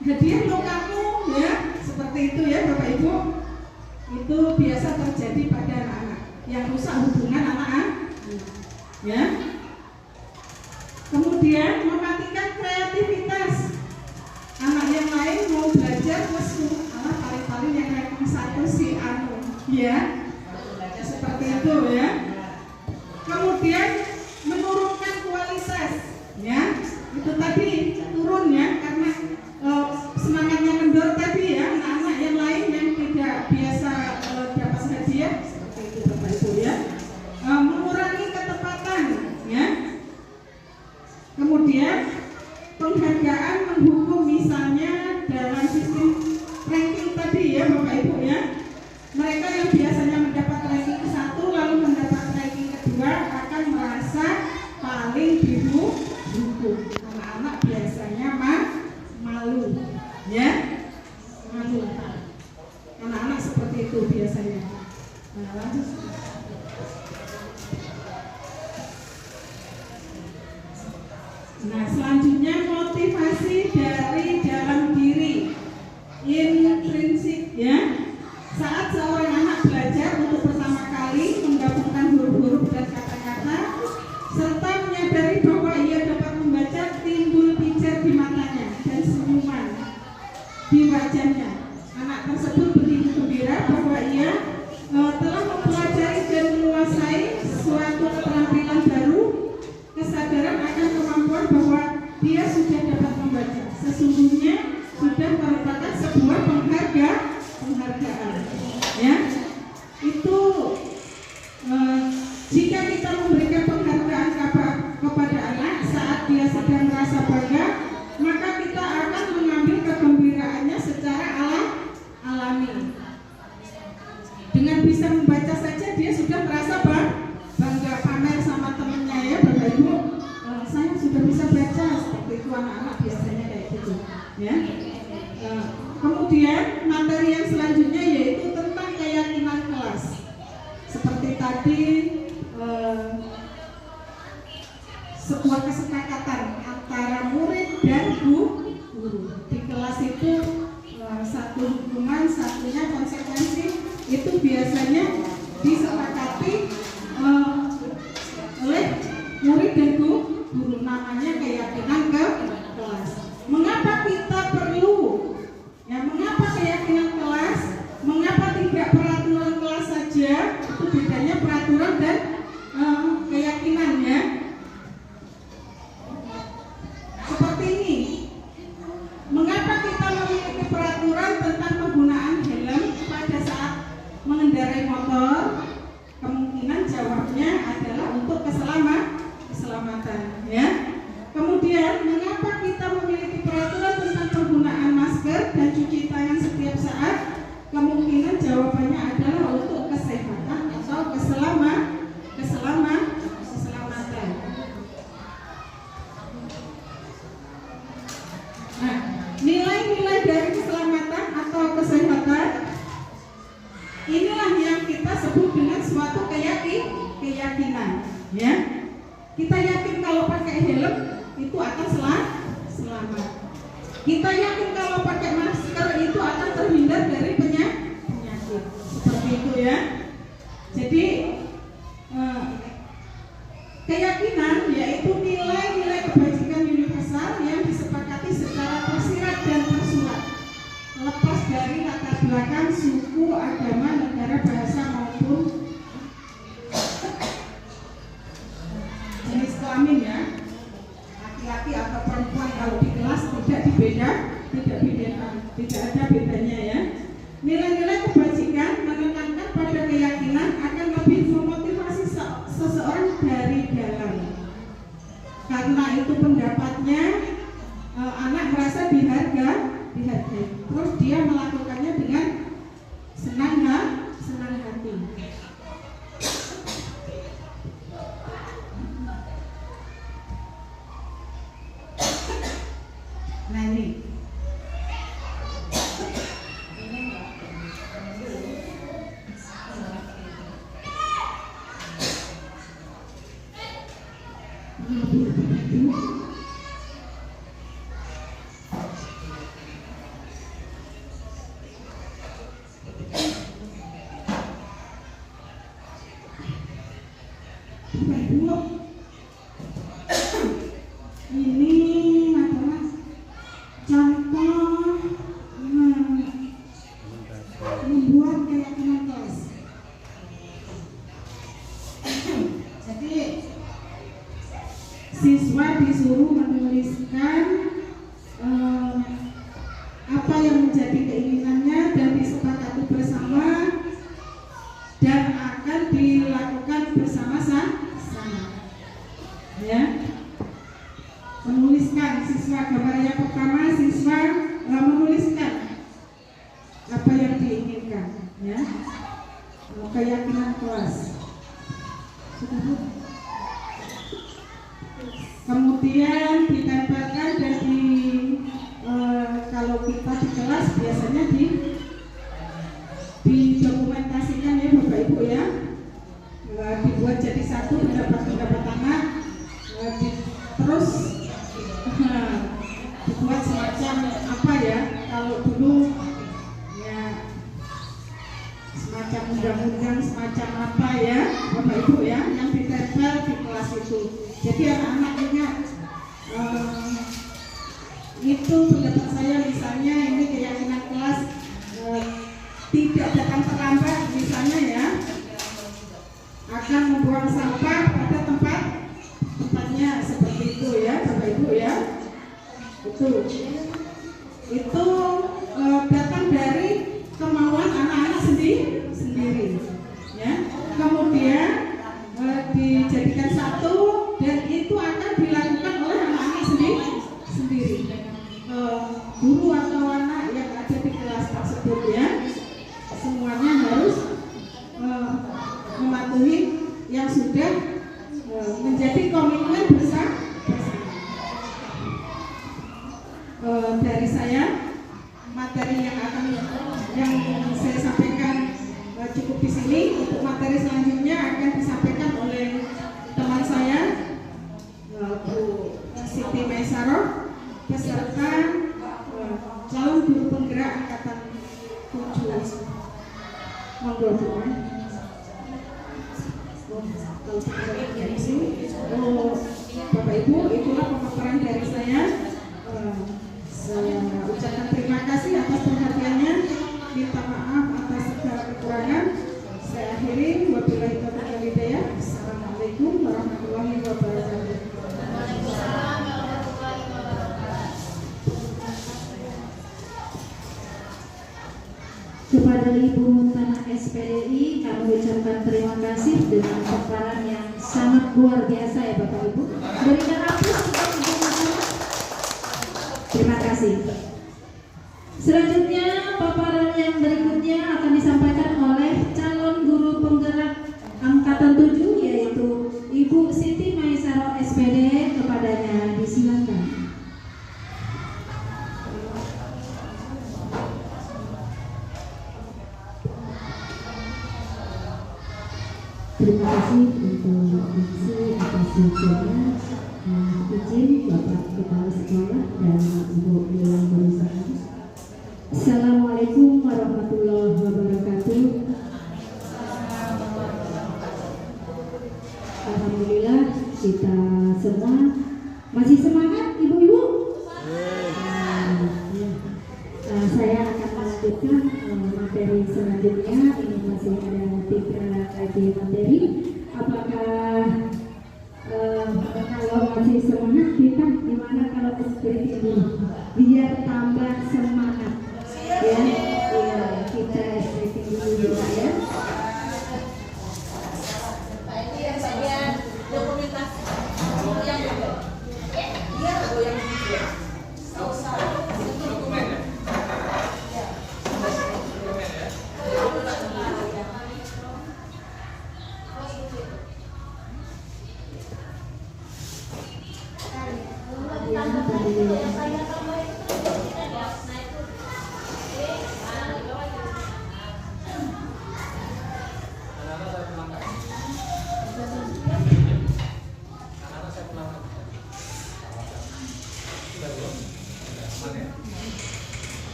hadiah lo kamu ya. Seperti itu ya Bapak Ibu. Itu biasa terjadi pada anak-anak yang rusak hubungan anak-anak ya. Kemudian mematikan kreativitas. Anak yang lain mau belajar lesu, paling-paling yang ranking 1 si anu ya. Seperti itu ya. Kemudian menurunkan kualitas ya. Itu tadi turun ya, karena semangatnya kendor tadi ya. Anak-anak yang lain yang tidak biasa dapat hadiah seperti itu Bapak Ibu ya. Mengurangi ketepatan ya. Kemudian penghargaan menghukum, misalnya dalam sistem ranking tadi ya Bapak Ibu ya. Mereka yang biasanya mendapat ranking 1 lalu mendapat ranking kedua akan merasa paling dihukum. Anak-anak biasanya malu ya. Malu. Anak-anak seperti itu biasanya. Nah, lanjut. Nah, selanjutnya motivasi dari dalam diri, intrinsik ya. Saat seorang anak belajar untuk pertama kali menggabungkan huruf-huruf dan kata-kata serta menyadari bahwa ia dapat membaca, timbul pijar di matanya dan senyuman di wajahnya. Anak tersebut begitu gembira bahwa ia telah mempelajari dan menguasai suatu keterampilan baru. Kesadaran akan kemampuan bahwa dia sudah dapat membaca sesungguhnya sudah merupakan sebuah penghargaan ya. Itu jika kita memberikan penghargaan kepada anak saat dia sedang merasa bangga, maka kita akan mengambil kegembiraannya secara alami. Dengan bisa membaca saja dia sudah merasa bangga, pamer sama temennya ya Bapak Ibu. Saya sudah bisa baca, seperti itu anak-anak biasanya kayak gitu ya. Kemudian materi yang selanjutnya yaitu tentang keyakinan kelas. Seperti tadi sebuah kesepakatan antara murid dan guru. Di kelas itu satu hubungan, satunya konsekuensi itu biasanya disepakati oleh murid dan guru, namanya keyakinan ke kelas. Mengapa kita perlu mengapa keyakinan kelas, mengapa tidak peraturan kelas saja? Itu bedanya peraturan dan keyakinan ya. Seperti ini. Mengapa kita memiliki peraturan tentang penggunaan helm pada saat mengendarai motor? Kemungkinan jawabnya adalah untuk keselamatan ya. Kemudian mengapa kita memiliki peraturan tentang penggunaan masker dan cuci tangan setiap saat? Kemungkinan jawabannya adalah untuk kesehatan atau keselamatan. Nah, nilai-nilai dari keselamatan atau kesehatan inilah yang kita sebut dengan suatu keyakinan ya. Kita yakin kalau pakai helm itu akan selamat. Kita yakin kalau pakai masker itu akan terhindar dari penyakit. Seperti itu ya. Jadi keyakinan yaitu nilai-nilai kebajikan universal yang disepakati secara tersirat dan tersurat, lepas dari latar belakang suku, agama, negara, bahasa maupun jenis kelamin ya. Laki-laki atau perempuan kalau di kelas tidak ada bedanya ya. Nilai-nilai kebajikan menekankan pada keyakinan akan lebih memotivasi seseorang dari dalam. Karena itu pendapatnya anak merasa dihargai. Terus dia melakukannya dengan senang hati. Nah ini ini adalah contoh membuat keyakinan kelas. Jadi siswa disuruh menuliskan apa yang menjadi keinginannya dan disepakati bersama dan akan dilakukan bersama-sama ya. Menuliskan siswa, gambar yang pertama siswa menuliskan apa yang diinginkan ya. Keyakinan kelas. Kemudian ditempelkan dan kalau kita di kelas biasanya didokumentasikan ya Bapak Ibu ya. Dibuat jadi satu pendapat anak, terus dibuat semacam apa ya, kalau dulu ya semacam undang-undang semacam apa ya Bapak Ibu ya, yang ditempel di kelas itu. Jadi anak-anak ingat itu pendapat saya, misalnya ini keyakinan kelas tidak datang terlambat misalnya ya, akan membuang sampah pada tempatnya seperti itu ya Bapak Ibu ya. Itu datang dari kemauan anak-anak sendiri ya. Kemudian dijadikan satu dan itu akan dilakukan oleh anak-anak sendiri. Guru atau anak yang ada di kelas tersebut ya, semuanya harus mematuhi yang sudah menjadi komitmen bersama. Dari saya, materi yang saya sampaikan cukup di sini. Untuk materi selanjutnya dua. Bapak Ibu, itulah pemaparan dari saya. Saya ucapkan terima kasih atas perhatiannya. Minta maaf atas segala kekurangan. Saya akhiri. Wabillahi taufiq wal hidayah. Assalamualaikum warahmatullahi wabarakatuh. Kepada Ibu Muntana SPDI kami ucapkan terima kasih dengan paparan yang sangat luar biasa ya Bapak Ibu. Berikan aplaus untuk Ibu Muntana. Terima kasih. Selanjutnya paparan yang berikutnya akan disampaikan oleh calon guru penggerak angkatan 7 yaitu Ibu Siti Maisaro SPD. Kepadanya disilakan. Terima kasih untuk isi atas waktunya. Izin Bapak Kepala Sekolah dan Ibu Dewan Perusahaan. Assalamualaikum warahmatullahi wabarakatuh. Alhamdulillah kita semua masih semangat Ibu-ibu. Saya akan melanjutkan materi selanjutnya. Ini masih ada 3 materi. Apakah kalau masih semangat kita gimana kalau stretching dulu biar tambah semangat ya? Iya, kita stretching dulu juga ya. Ini yang bagian dokumentasi. Dia goyang juga.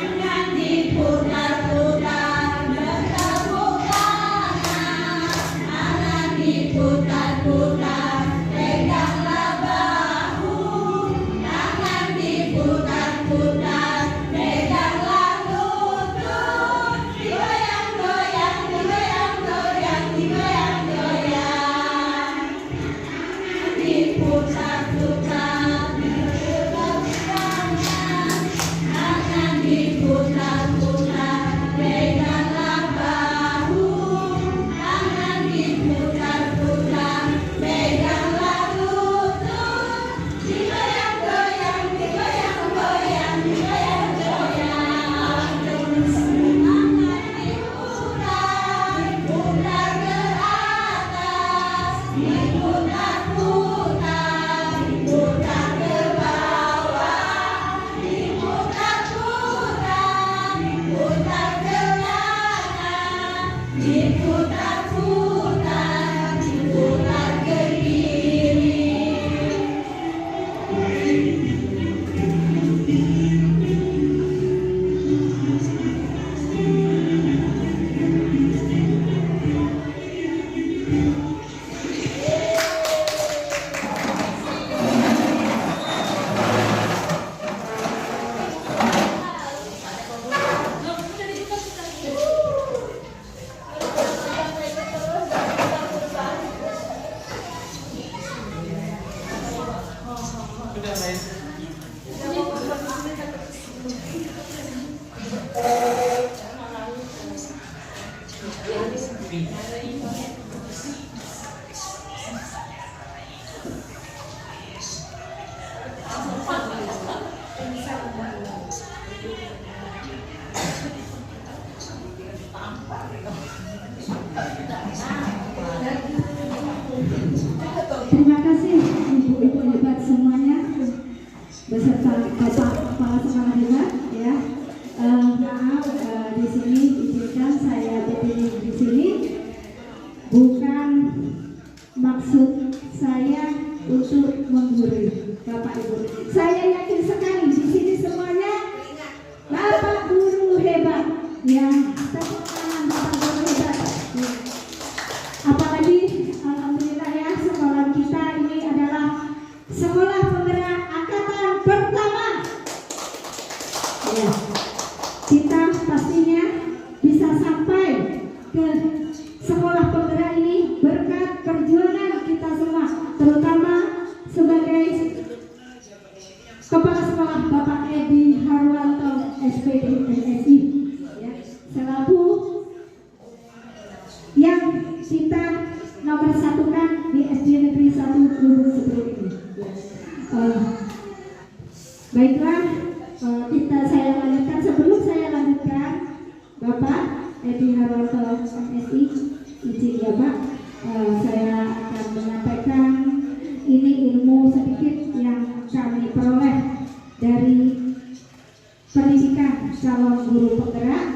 Tangan diputar-putar, Terima kasih ibu-ibu hebat semuanya beserta bapak kepala sekolah hebat ya. Maaf di sini izinkan saya berdiri di sini bukan maksud saya untuk menggurui bapak ibu. Saya yakin sekali di sini semuanya bapak guru hebat ya. Tepuk tangan bapak guru hebat. Ya. Apalagi alhamdulillah ya, sekolah kita ini adalah sekolah penggerak angkatan pertama. Ya. Kita pastinya bisa sampai ke sekolah penggerak ini berkat perjuangan kita semua, terutama sebagai kepala sekolah Bapak Edi Harwanto SPD MSI ya, selaku yang kita nomor satukan di SD Negeri 1 Lubuk Seberut ini. Baiklah, saya lanjutkan. Sebelum saya lanjutkan, Bapak Edi Harwanto MSI, izin ya Pak, saya akan menyampaikan ini ilmu sedikit yang kami peroleh dari pendidikan calon guru penggerak.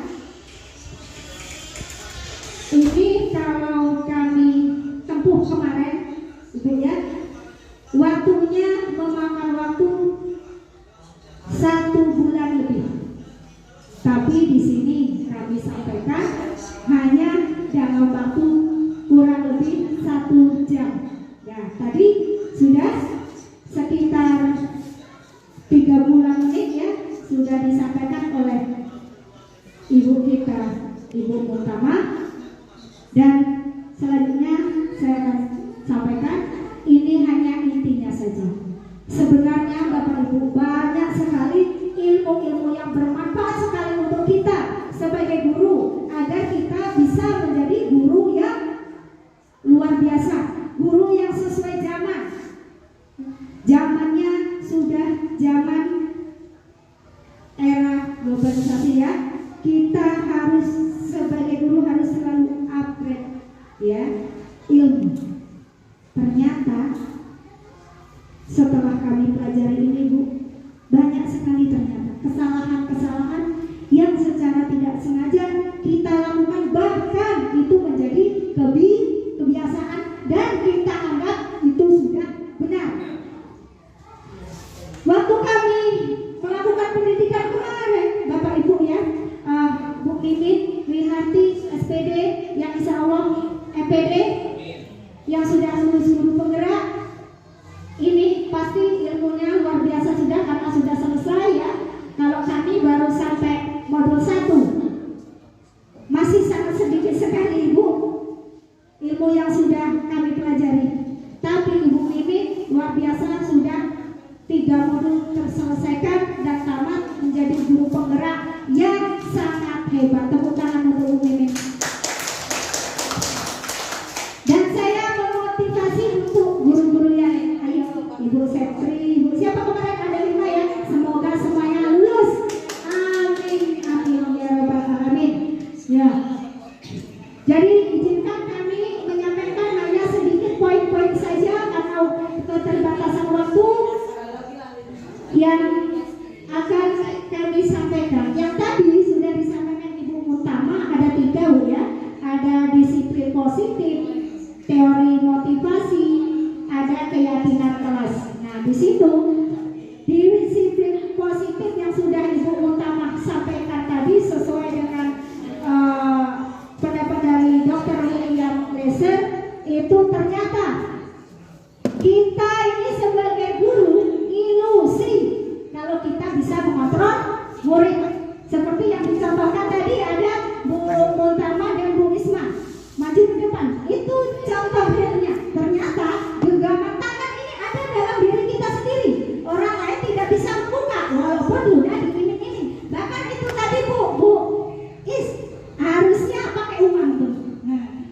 Ini kalau kami tempuh kemarin, Ibu ya, waktunya memakan waktu 1 bulan lebih. Tapi di sini kami sampaikan hanya dalam waktu kurang lebih 1 jam. Ya, tadi sudah sekitar 30 menit ya, sudah disampaikan oleh Ibu kita, Ibu Mutama. Dan selanjutnya saya akan sampaikan ini hanya intinya saja. Sebenarnya Bapak Ibu banyak sekali ilmu-ilmu yang bermanfaat sekali untuk kita sebagai guru agar kita bisa menjadi guru yang luar biasa, guru yang sesuai zaman. Zamannya sudah zaman era globalisasi ya. Kita harus sebagai guru harus selalu upgrade ya ilmu. Ternyata setelah kami pelajari ini Bu, banyak sekali ternyata kesalahan-kesalahan yang secara tidak sengaja kita lakukan, bahkan itu menjadi kebiasaan dan kita anggap itu sudah benar. Waktu kami melakukan pendidikan kemarin Bapak Ibu ya, Bu Mimin, Winarti, SPD yang insya Allah MPD yang sudah lulus guru penggerak, ini pasti ilmunya luar biasa sudah karena sudah selesai ya. Kalau kami baru sampai modul 1, masih sangat sedikit sekali Ibu ilmu yang sudah kami pelajari. Tapi Ibu Mimin luar biasa sudah 3 modul terselesaikan dan tamat menjadi guru penggerak yang sangat hebat. Tepuk tangan untuk Ibu Mimin. Dan saya memotivasi untuk guru-guru yang ayo Ibu Sepri, Ibu siapa kemarin ada 5 ya. Semoga semuanya lulus. Amin, amin ya rabbal alamin. Ya. Jadi izinkan kami menyampaikan hanya sedikit poin-poin saja karena keterbatasan waktu yang akan kami sampaikan. Yang tadi sudah disampaikan Ibu Mutama ada 3 Bu ya. Ada disiplin positif, teori motivasi, ada keyakinan kelas. Nah di situ disiplin positif yang sudah Ibu Mutama sampaikan tadi sesuai dengan pendapat dari Dr. William Glaser, itu ternyata kita ini sebagai guru ilusi kalau kita bisa mengontrol murid. Seperti yang dicontohkan tadi ada Bu Mutama dan Bu Isma maju ke depan, itu contoh realnya. Ternyata genggaman tangan ini ada dalam diri kita sendiri. Orang lain tidak bisa membuka walaupun sudah diiming-iming. Bahkan itu tadi Bu Is harusnya pakai uang tuh. Nah,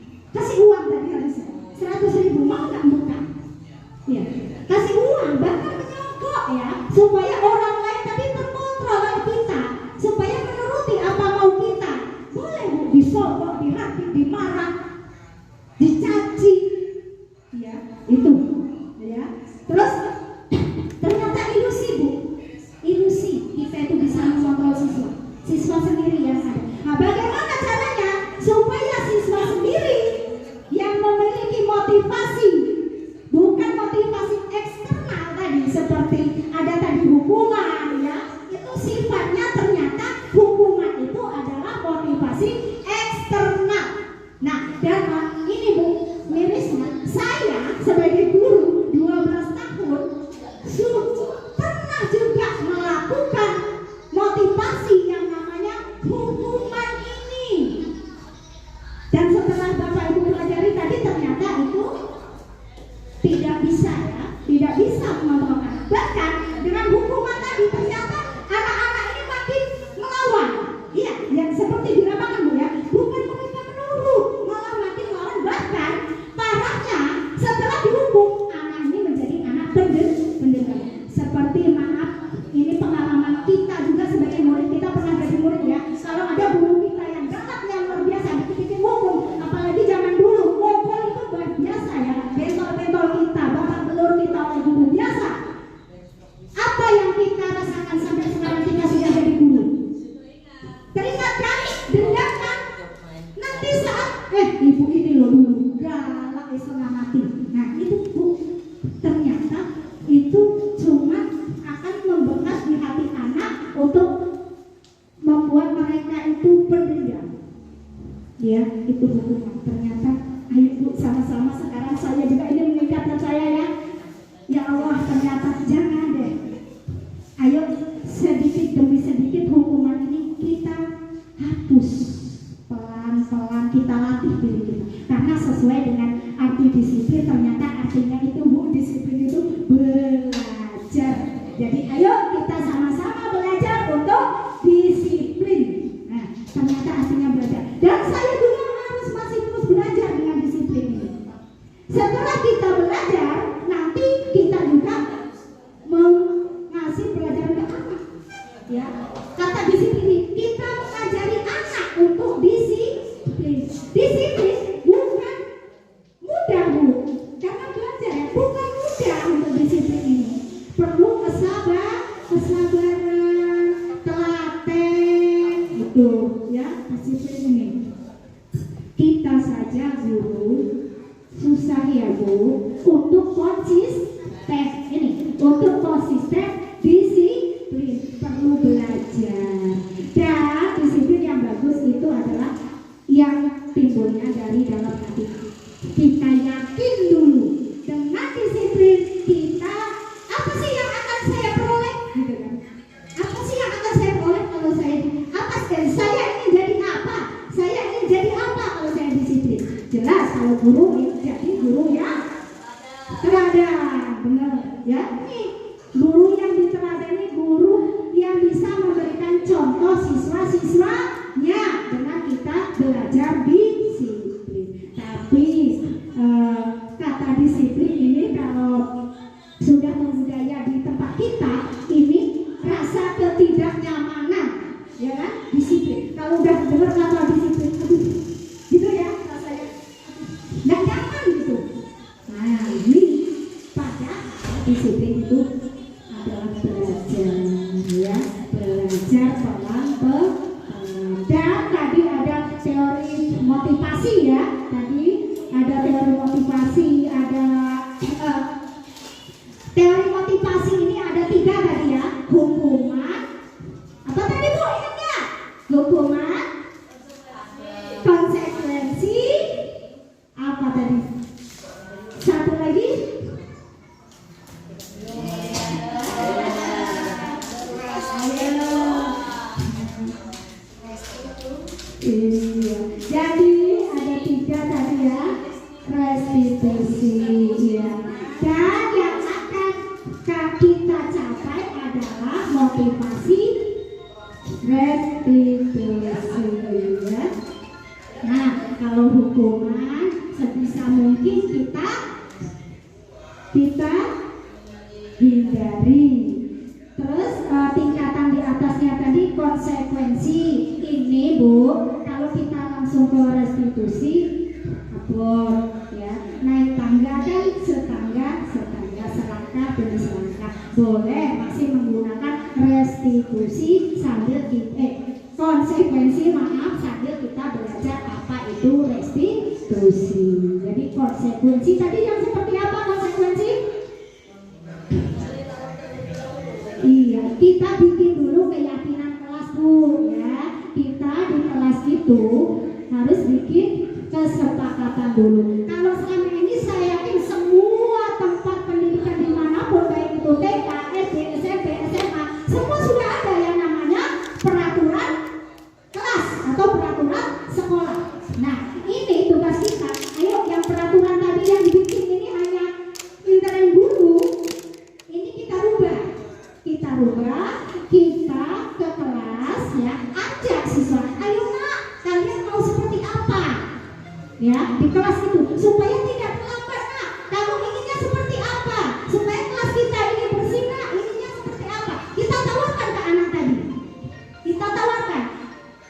tidak bisa ya, tidak bisa mengontrol anak. Bahkan dengan hukuman tadi ternyata anak-anak ini makin melawan. Iya, yang seperti di lapangan Bu ya, bukan mereka menurut, malah makin melawan. Bahkan parahnya setelah dihukum anak ini menjadi anak pendengar. Seperti maaf, ini pengalaman kita juga sebagai murid, kita pernah jadi murid ya. Kalau ada guru kita yang galak yang luar biasa, dikit-dikit hukum, apalagi zaman dulu, mukul itu luar biasa ya. Bentol-bentol kita, bakar belur kita oleh guru biasa. Apa yang kita rasakan sampai sekarang kita sudah jadi guru? Teringat kan? Dendam kan? Nanti saat ibu ini loh dulu galak setengah mati. Nah itu Bu, ternyata itu cuma akan membekas di hati anak untuk membuat mereka itu berdendam. Ya, itu hukuman. Ternyata, ayo Bu, sama-sama sekarang saya juga ini mengingatkan saya ya. Ya Allah, ternyata jangan deh. Ayo sedikit demi sedikit hukuman ini kita hapus. Pelan-pelan kita latih diri kita. Karena sesuai dengan arti disiplin, ternyata artinya itu Bu, disiplin itu belajar. Jadi ayo kita sama-sama belajar untuk disiplin. Nah, ternyata artinya belajar. Dan saya juga harus masih terus belajar dengan disiplin ini. Setelah kita belajar, nanti kita juga mengasih pelajaran ke anak. Ya, kata disiplin ini, kita mengajari anak untuk disiplin. Disiplin bukan mudah Bu, karena belajar ya, bukan mudah untuk disiplin ini. Perlu kesabaran, telaten, itu ya disiplin ini. Kita saja guru susah ya Bu untuk konsisten ini, untuk konsisten disiplin perlu belajar. Dan disiplin yang bagus itu adalah yang timbulnya dari dalam hati. Kita yakin dulu dengan disiplin kita, apa sih yang akan saya peroleh gitu kan? Apa sih yang akan saya peroleh kalau saya ingin jadi apa? Saya ingin jadi apa kalau saya disiplin? Jelas kalau guru jadi guru yang teladan, benar ya. Ini guru yang diteladani, guru yang bisa memberikan contoh siswa-siswanya dengan kita belajar disiplin. Tapi kata disiplin ini kalau sudah membudaya di tempat kita, ini rasa ketidaknyamanan, ya kan? Disiplin. Kalau udah dengar kata disiplin, aduh, gitu ya rasanya, nggak nyaman gitu. Nah ini pada disiplin itu adalah belajar, ya, belajar pelan-pelan. Dan tadi ada teori motivasi ya, tadi ada teori motivasi, ada teori motivasi ini ada 3 tadi ya. Hukuman, apa tadi Bu, ingat nggak? Hukuman, konsekuensi, apa tadi? Satu lagi, iya. Jadi ada 3 tadi ya, restitusi ya. Dan yang akan kita capai adalah motivasi restitusi ya. Nah, kalau hukuman sebisa mungkin kita hindari. Terus tingkatan di atasnya tadi konsekuensi. Ini Bu, kalau kita langsung ke restitusi, abot ya, naik tangga dan setangga selangkah demi selangkah. Boleh masih menggunakan restitusi sambil konsekuensi sambil kita belajar apa itu restitusi. Jadi konsekuensi tadi yang seperti apa konsekuensi? Iya, kita bikin dulu keyakinan kelas Bu ya. Kita di kelas itu harus bikin kesepakatan dulu. Kalau selama ini saya yakin semua tempat pendidikan dimanapun, baik itu TK, SD, SMP, SMA, semua sudah ada yang namanya peraturan kelas atau peraturan sekolah. Nah, ini tugas kita. Ayo, yang peraturan tadi yang dibikin ini hanya kelas itu supaya tidak terlambat nak. Kamu inginnya seperti apa? Supaya kelas kita ini bersih nak, inginnya seperti apa? Kita tawarkan ke anak tadi. Kita tawarkan.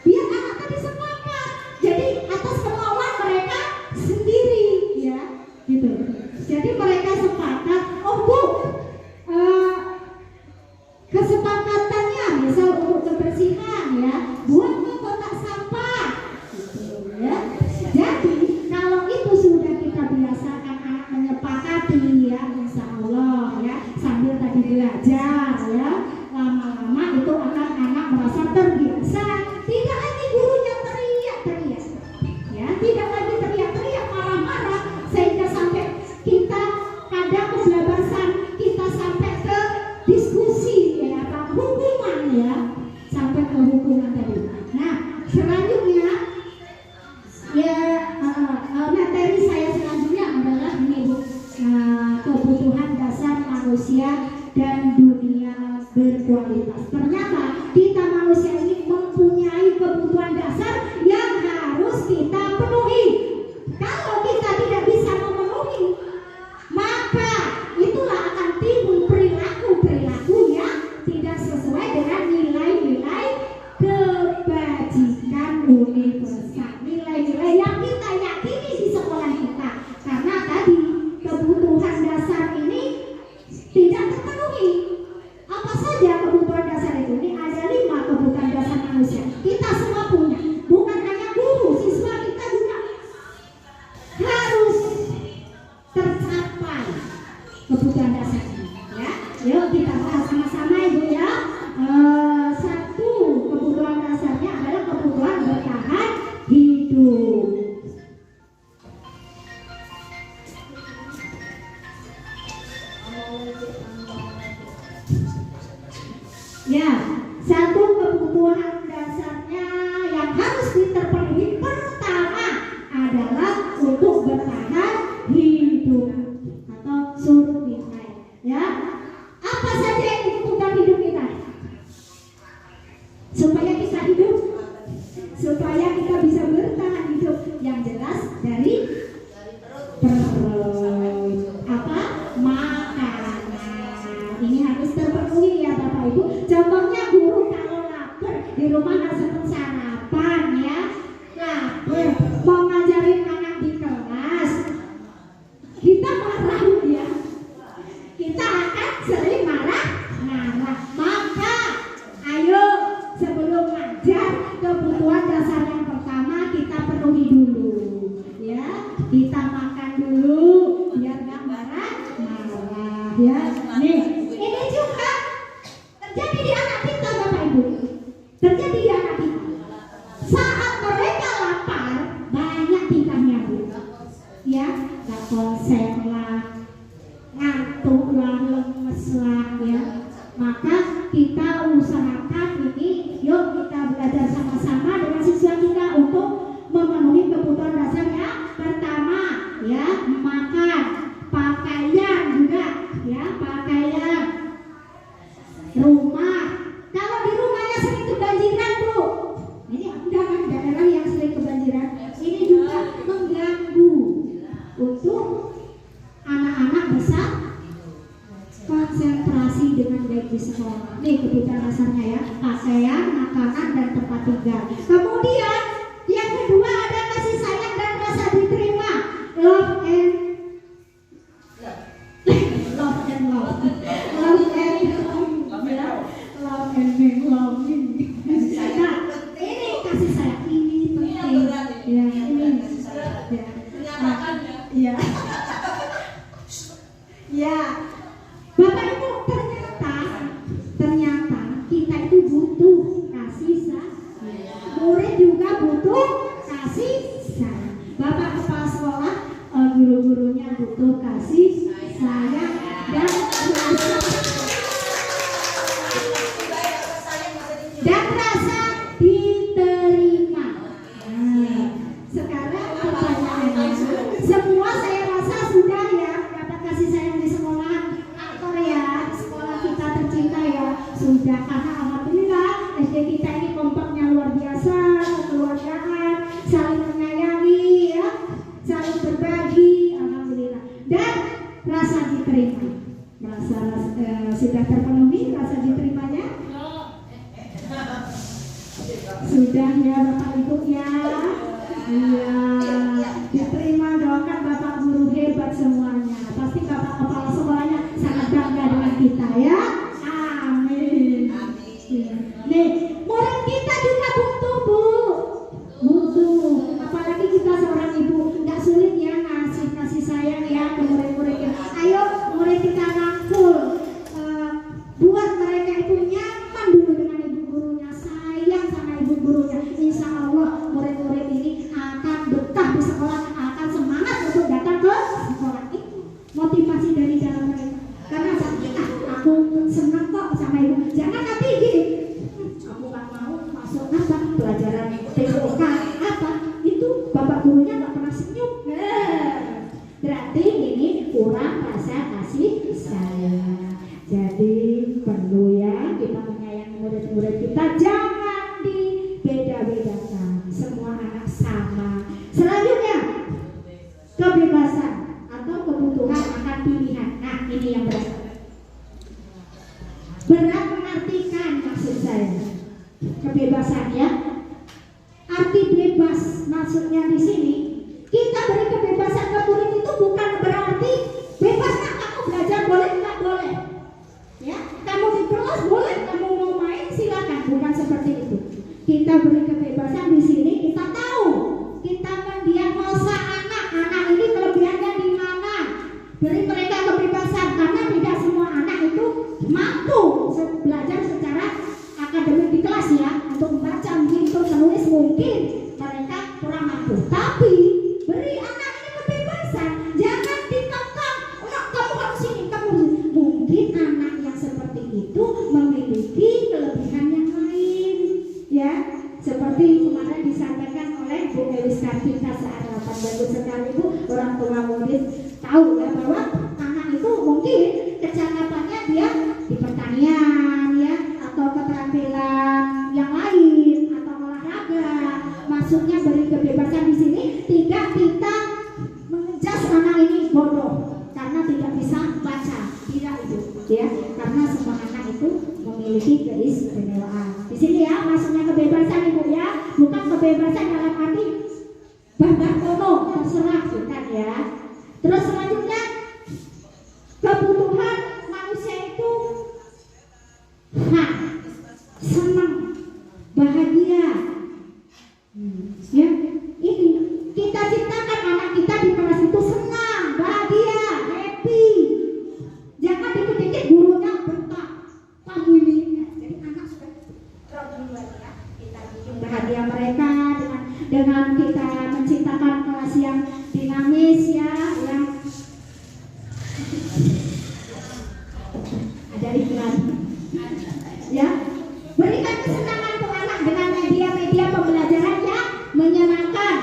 Biar anak tadi sepakat. Jadi atas kemauan mereka sendiri ya, gitu. Jadi mereka sepakat. Oh Bu, kesepakatannya misal untuk kebersihan ya, buat ke kotak sampah gitu ya. Jadi kalau itu sudah kita biasakan anak menyepakati ya, insya Allah ya, sambil tadi belajar ya, lama-lama itu anak-anak merasa terbiasa. Tidak lagi gurunya teriak-teriak ya, tidak lagi teriak-teriak marah-marah sehingga sampai kita kadang kebelabasan, kita sampai ke diskusi ya, atau hukuman ya, sampai ke hukuman tadi. Nah selanjutnya ya, materi saya selanjutnya adalah ini Bu, kebutuhan dasar manusia dan dunia berkualitas. Ternyata kita manusia ini mempunyai kebutuhan dasar yang harus kita penuhi. Kalau kita tidak bisa memenuhi, maka itulah akan timbul perilaku-perilaku yang tidak sesuai dengan nilai-nilai kebajikan universal, nilai-nilai yang kita yakini di sekolah kita. Karena tadi kebutuhan dasar ini tidak terpenuhi. Apa saja kebutuhan dasar itu? Ini ada 5 kebutuhan dasar manusia. Kita semua punya, bukan hanya guru, siswa kita juga harus tercapai kebutuhan dasar ini ya. Yuk kita bahas sama-sama Ibu ya. Satu kebutuhan dasarnya adalah kebutuhan bertahan hidup. Ya, satu kebutuhan dasarnya yang harus terpenuhi pertama adalah untuk bertahan hidup atau survival ya. Apa saja yang dibutuhkan hidup kita? Supaya kita hidup, supaya kita bisa bertahan hidup, yang jelas dari perut, apa? Makanan. Ini harus terpenuhi ya Bapak Ibu. Contohnya guru kalau lapar di rumah nggak sempat sarapan ya, lapar mau ngajarin anak di kelas, kita marah ya, kita akan sering marah. Maka ayo sebelum ngajar, kebutuhan dasar yang pertama kita penuhi dulu ya, kita makan dulu biar nggak marah ya. Nih ini juga terjadi di anak kita Bapak Ibu, terjadi di anak kita. Saat mereka lapar banyak tingkahnya Bu ya, gak konsen lah, ngantuk lah, lemes lah ya. Maka kita usahakan ini, yuk kita belajar sama-sama dengan siswa kita untuk memenuhi kebutuhan dasar yang pertama ya, makan, pakaian juga ya, pakaian, rumah. Kalau di rumahnya sering kebanjiran Bu, ini ada kan daerah yang sering kebanjiran, ini juga mengganggu untuk anak-anak bisa konsentrasi dengan baik di sekolah. Nih kebutuhan dasarnya ya, pakaian, makanan, dan tempat tinggal. Kemudian yang kedua ada kasih sayang dan rasa diterima, love and belonging. Nah, ini kasih sayang ini penting ya, ini ya. Ya, Bapak Ibu, ternyata kita itu butuh kasih sayang. Murid juga butuh kasih sayang. Bapak kepala sekolah, guru-gurunya butuh kasih sayang dan rasa diterima. Nah, sekarang pertanyaannya, semua saya rasa sudah ya dapat kasih sayang di sekolah aktor ya, di sekolah kita tercinta ya, sudah. Karena alhamdulillah SD kita ini kompaknya luar biasa, kekeluargaan, saling menyayangi ya, saling diterima. Merasa sudah terpenuhi rasa diterimanya? Sudah ya Bapak Ibu ya. Iya, diterima dong, kan Bapak guru hebat semuanya. Pasti Bapak kepala sekolahnya sangat bangga dengan kita ya. Amin. Nih, murid kita juga butuh Bu. Butuh. Apalagi kita seorang ibu, nggak sulit ya ngasih kasih sayang ya ke murid-murid kita. Ayo murid kita rangkul, buat mereka itu nyaman dulu dengan ibu gurunya, sayang sama ibu gurunya. Insya Allah murid-murid ini akan betah di sekolah, akan semangat untuk datang ke sekolah. Itu motivasi dari dalam mereka. Karena aku senang kok sama ibu. Jangan nanti gini, aku nggak mau masuk apa pelajaran TOK apa itu bapak gurunya nggak pernah senyum. Berarti ini kurang rasa kasih sayang. Jadi perlu ya kita menyayangi murid-murid kita, jangan dibeda-bedakan. Semua anak sama. Selanjutnya kebebasan atau kebutuhan akan pilihan. Nah ini yang berat. Berat mengartikan maksud saya kebebasan ya. Arti bebas maksudnya di sini kita beri kebebasan ke murid itu bukan berarti bebas nak kamu belajar boleh nggak boleh. Ya, kamu di kelas boleh, kamu mau main silakan, bukan seperti itu. Kita beri kebebasan di sini, kita tahu, kita mendiagnosa anak ini kelebihannya di mana. Beri mereka kebebasan karena tidak semua anak itu mampu belajar secara akademik di kelas ya, untuk membaca mungkin, untuk menulis mungkin mereka kurang mampu. Tapi beri anak ini kebebasan, jangan dikekang. Oh, kamu harus ini, kamu mungkin anak yang seperti itu memiliki kelebihan yang lain, ya. Seperti kemarin disampaikan oleh Bu Elis Kartika saat rapat bagus sekali Bu, orang tua murid tahu ya bahwa anak itu mungkin kecakapannya dia di pertanian ya, atau keterampilan yang lain atau olahraga. Maksudnya beri kebebasan di sini tidak kita mengejas anak ini bodoh karena tidak bisa baca, tidak itu ya, karena semua anak itu memiliki keistimewaan. Di sini ya maksudnya kebebasan Ibu ya, bukan kebebasan dalam arti babak kono terserah, bukan ya. Terus selanjutnya kebutuhan manusia itu senang, bahagia. Ya, ini kita ciptakan anak kita di kelas itu senang, bahagia, happy. Jangan dikit-dikit gurunya bentak, kamu ini. Jadi anak sudah drop duluan ya. Kita bikin bahagia mereka dengan kita menciptakan kelas yang dinamis ya, yang ada iklan. Ya, berikan kesenangan untuk anak dengan media-media pembelajaran yang menyenangkan,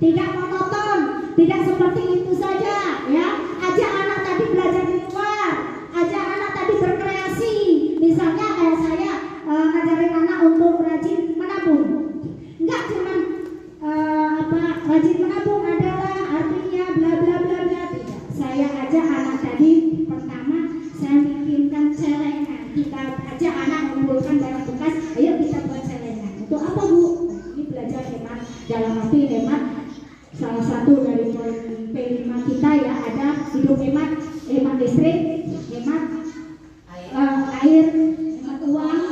tidak monoton, tidak seperti itu saja ya. Ajak anak tadi belajar di luar, ajak anak tadi berkreasi. Misalnya kayak saya ngajarin anak untuk rajin menabung. Enggak cuma rajin menabung adalah artinya bla bla bla bla, tidak. Saya ajak anak tadi pertama saya bikinkan celengan. Kita ajak anak mengumpulkan barang bekas, ayo kita buat celengan. Untuk apa Bu? Ini belajar hemat, dalam arti hemat. Salah satu dari poin P5 kita ya ada hidup hemat, hemat listrik, hemat air, hemat uang,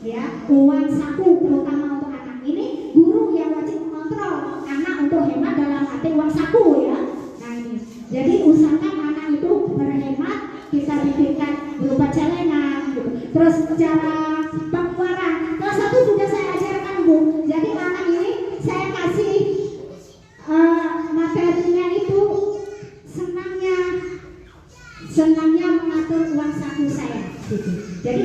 ya uang saku terutama untuk anak ini. Guru yang wajib mengontrol anak untuk hemat dalam arti uang saku ya. Nah ini, jadi usahakan anak itu berhemat, kita bikinkan berupa celengan gitu. Terus cara pengeluaran kelas 1 sudah saya ajarkan Bu. Jadi anak ini saya kasih materinya itu senangnya mengatur uang saku saya gitu. Jadi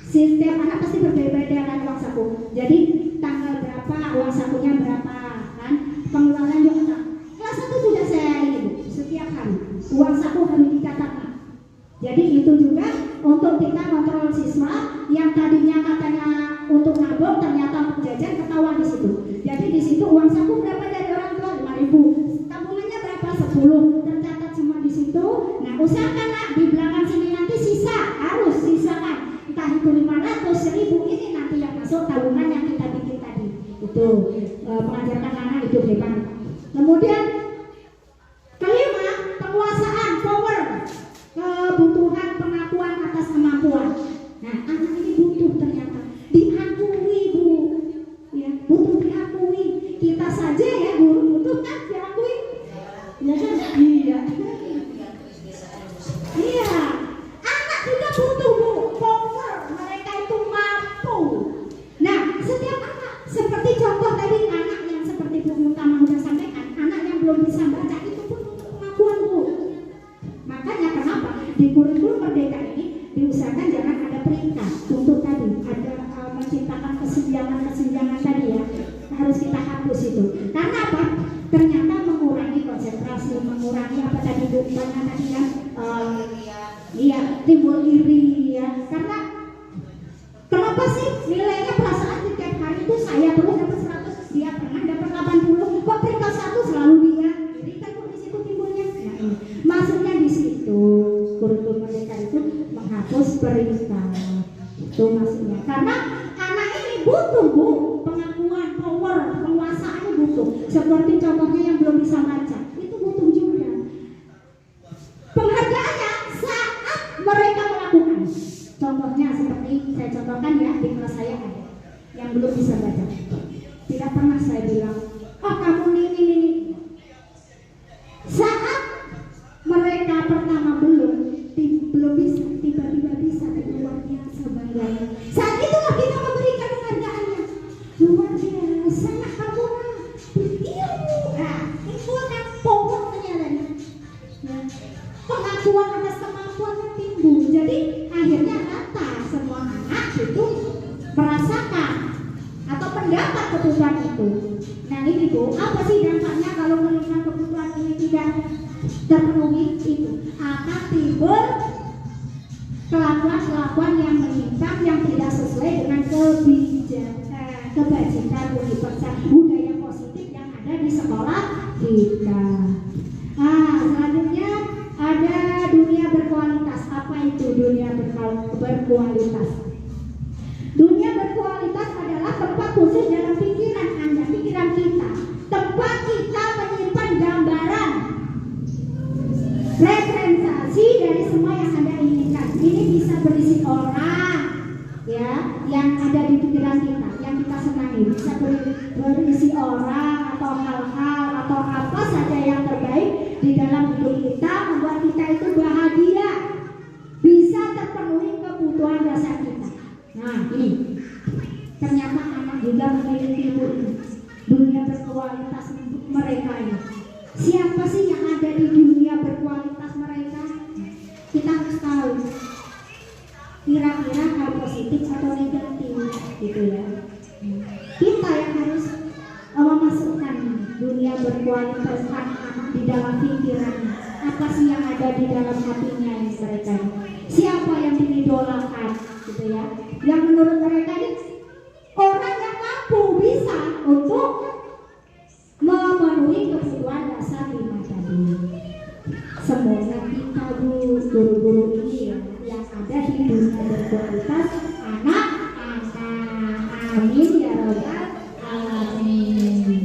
setiap anak pasti berbeda dengan uang saku. Jadi tanggal berapa uang sakunya berapa kan, pengeluaran juga. Kelas 1 sudah saya ini Bu, setiap hari uang saku harus dicatatkan. Jadi itu juga untuk kita kontrol siswa yang tadinya katanya untuk nabung ternyata untuk jajan, ketahuan di situ. Jadi di situ uang saku berapa dari orang tua 5.000, tabungannya berapa 10, tercatat semua di situ. Nah usahakan nak di belakang sini nanti sisa, harus sisakan. Entah itu 500, 1000, ini nanti yang masuk tabungan yang kita bikin tadi. Itu mengajarkan anak hidup hebat. Kemudian kelima, penguasaan, power, kebutuhan pengakuan atas kemampuan. Nah, anak ini butuh ternyata diakui, Bu. Ya, butuh diakui. Kita saja ya guru butuh kan diakui. Ya kan? Iya. Iya. Anak juga butuh, Bu, power. Mereka itu mampu. Nah, setiap anak seperti contoh tadi anak yang seperti Bu Utama sudah sampaikan, anak yang belum bisa baca itu pun butuh pengakuan, Bu. Makanya kenapa di kurikulum Merdeka ini diusahakan jangan ada peringkat untuk tadi ada menciptakan kesenjangan tadi ya, harus kita hapus itu. Karena apa? Ternyata mengurangi konsentrasi, mengurangi apa tadi Bu Bana tadi kan, iya timbul iri ya. Karena kenapa sih nilainya perasaan setiap hari itu saya terus dapat 100, dia pernah dapat 80, kok peringkat 1 selalu dia? Jadi kan di situ timbulnya. Nah, ini maksudnya di situ kurikulum Merdeka itu menghapus peringkat. Itu maksudnya. Karena anak ini butuh, Bu, pengakuan, power, penguasaan butuh. Seperti contohnya yang belum bisa baca, itu butuh juga. Penghargaannya saat mereka melakukan. Contohnya seperti saya contohkan ya, di kelas saya ada yang belum bisa baca. Tidak pernah saya bilang, oh kamu ini. Saat mereka pertama belum bisa, tiba-tiba bisa, luar biasa bangganya. Saat itulah kita memberikan penghargaannya. Luar biasa, kamu ilmu. Nah, itu akan powernya tadi. Ya. Pengakuan atas kemampuan timbul. Jadi akhirnya rata semua anak itu merasakan atau pendapat kebutuhan itu. Nah ini Bu, apa sih dampaknya kalau melihat kebutuhan ini tidak terpenuhi? Itu akan timbul kelakuan-kelakuan yang menyimpang, yang tidak sesuai dengan kebajikan universal, budaya positif yang ada di sekolah kita. Selanjutnya ada dunia berkualitas. Apa itu dunia berkualitas? Dunia berkualitas adalah tempat khusus dalam pikiran Anda, pikiran kita, tempat kita menyimpan gambaran, representasi dari semua yang Anda inginkan. Ini bisa berisi orang, ya, yang ada di pikiran kita, yang kita senangi. Bisa berisi orang atau hal-hal atau apa saja yang terbaik di dalam hidup kita, membuat kita itu bahagia, bisa terpenuhi kebutuhan dasar kita. Nah ini ternyata anak juga memiliki dunia berkualitas mereka ini. Siapa sih yang ada di dunia berkualitas mereka? Kita harus tahu kira-kira hal positif atau negatif gitu ya. Kita yang harus memasukkan dunia berkualitas anak-anak di dalam pikirannya. Apa sih yang ada di dalam hatinya ini mereka? Siapa yang diidolakan gitu ya? Yang menurut mereka ini orang yang mampu bisa untuk memenuhi kebutuhan dasar 5 tadi. Semoga kita guru-guru ini ya, yang ada di dunia berkualitas anak-anak. Amin ya rabbal alamin.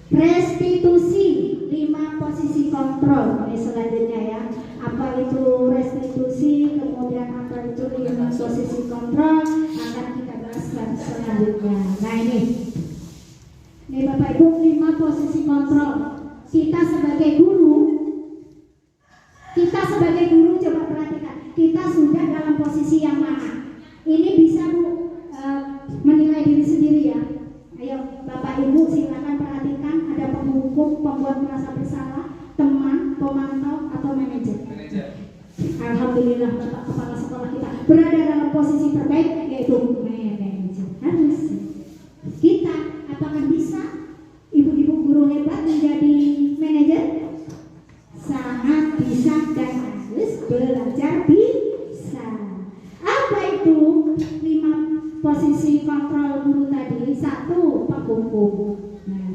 Restitusi 5 posisi kontrol. Ini selanjutnya ya. Apa itu restitusi, kemudian apa itu 5 posisi kontrol, akan kita bahas selanjutnya. Nah ini Bapak Ibu, 5 posisi kontrol. Kita sebagai guru coba perhatikan, kita sudah dalam posisi yang mana? Ini bisa Bu menilai diri sendiri ya. Ayo Bapak Ibu silakan perhatikan, ada penghukum, pembuat merasa bersalah, teman, pemantau, atau manajer. Alhamdulillah Bapak Kepala Sekolah kita berada dalam posisi terbaik, yaitu manajer. Harus kita, apakah bisa ibu-ibu guru hebat menjadi manajer? Sangat bisa dan harus belajar bisa. Apa itu 5 posisi kontrol guru tadi? 1, penghukum. Nah,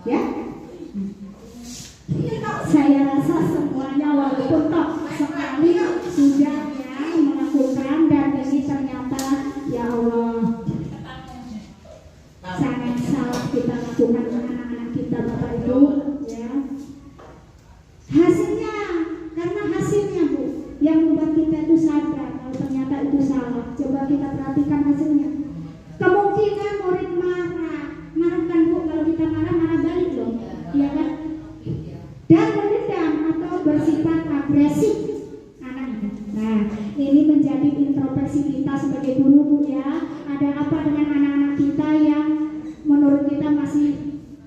Ya, saya rasa semuanya walaupun toh sekali sudah ya melakukan dan ini ternyata ya Allah sangat salah kita lakukan ke anak-anak kita Bapak Ibu ya. Hasilnya, karena hasilnya Bu yang membuat kita itu sadar kalau ternyata itu salah. Coba kita perhatikan hasilnya. Kemungkinan murid marah kan Bu, kalau kita marah balik loh, ya kan? Dan mendendam atau bersifat agresif anaknya. Nah, ini menjadi introspeksi kita sebagai guru Bu ya. Ada apa dengan anak-anak kita yang menurut kita masih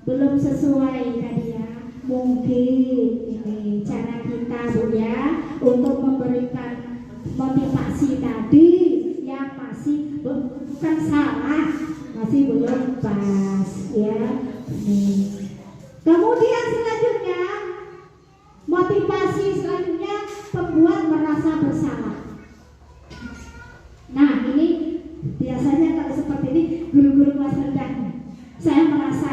belum sesuai tadi ya? Mungkin ini cara kita Bu ya untuk memberikan motivasi tadi yang masih bukan salah, masih belum pas ya. Kemudian selanjutnya motivasi selanjutnya pembuat merasa bersalah. Nah ini biasanya kalau seperti ini guru-guru kelas rendah saya merasa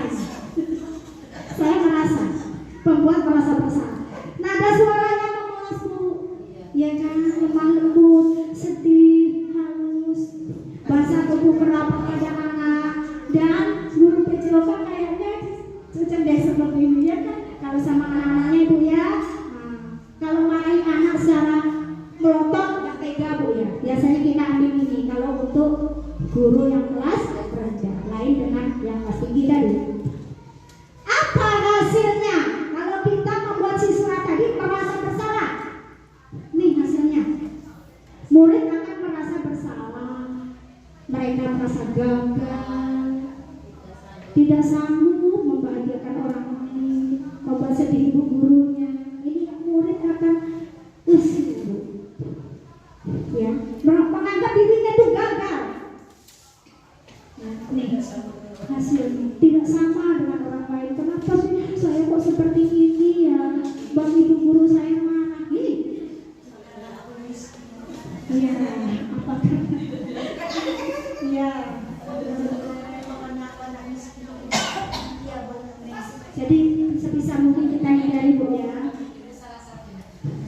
pembuat merasa bersalah. Nada suaranya memelas Bu, ya kan, lemah lembut, sedih, halus, bahasa tubuh merapat pada anak, dan guru PJOK kayaknya cenderung seperti ini ya kan, kalau sama anak-anaknya Ibu ya. Nah, kalau marahin anak secara melotot nggak tega Bu ya. Biasanya kita ambil ini kalau untuk guru yang kelas rendah, lain dengan yang kelas tinggi tadi. Apa hasilnya kalau kita membuat siswa tadi merasa bersalah? Nih hasilnya, murid akan merasa bersalah, mereka merasa gagal, tidak sanggup membahagiakan orang lain, membuat sedih ibu gurunya. Ini murid akan ya, menganggap dirinya itu gagal. Nah, nih hasil tidak sama dengan orang lain. Kenapa sih saya kok seperti ini ya? Bang ibu guru saya mana? Ini ya apakah ya jadi sebisa mungkin kita hindari Bu ya.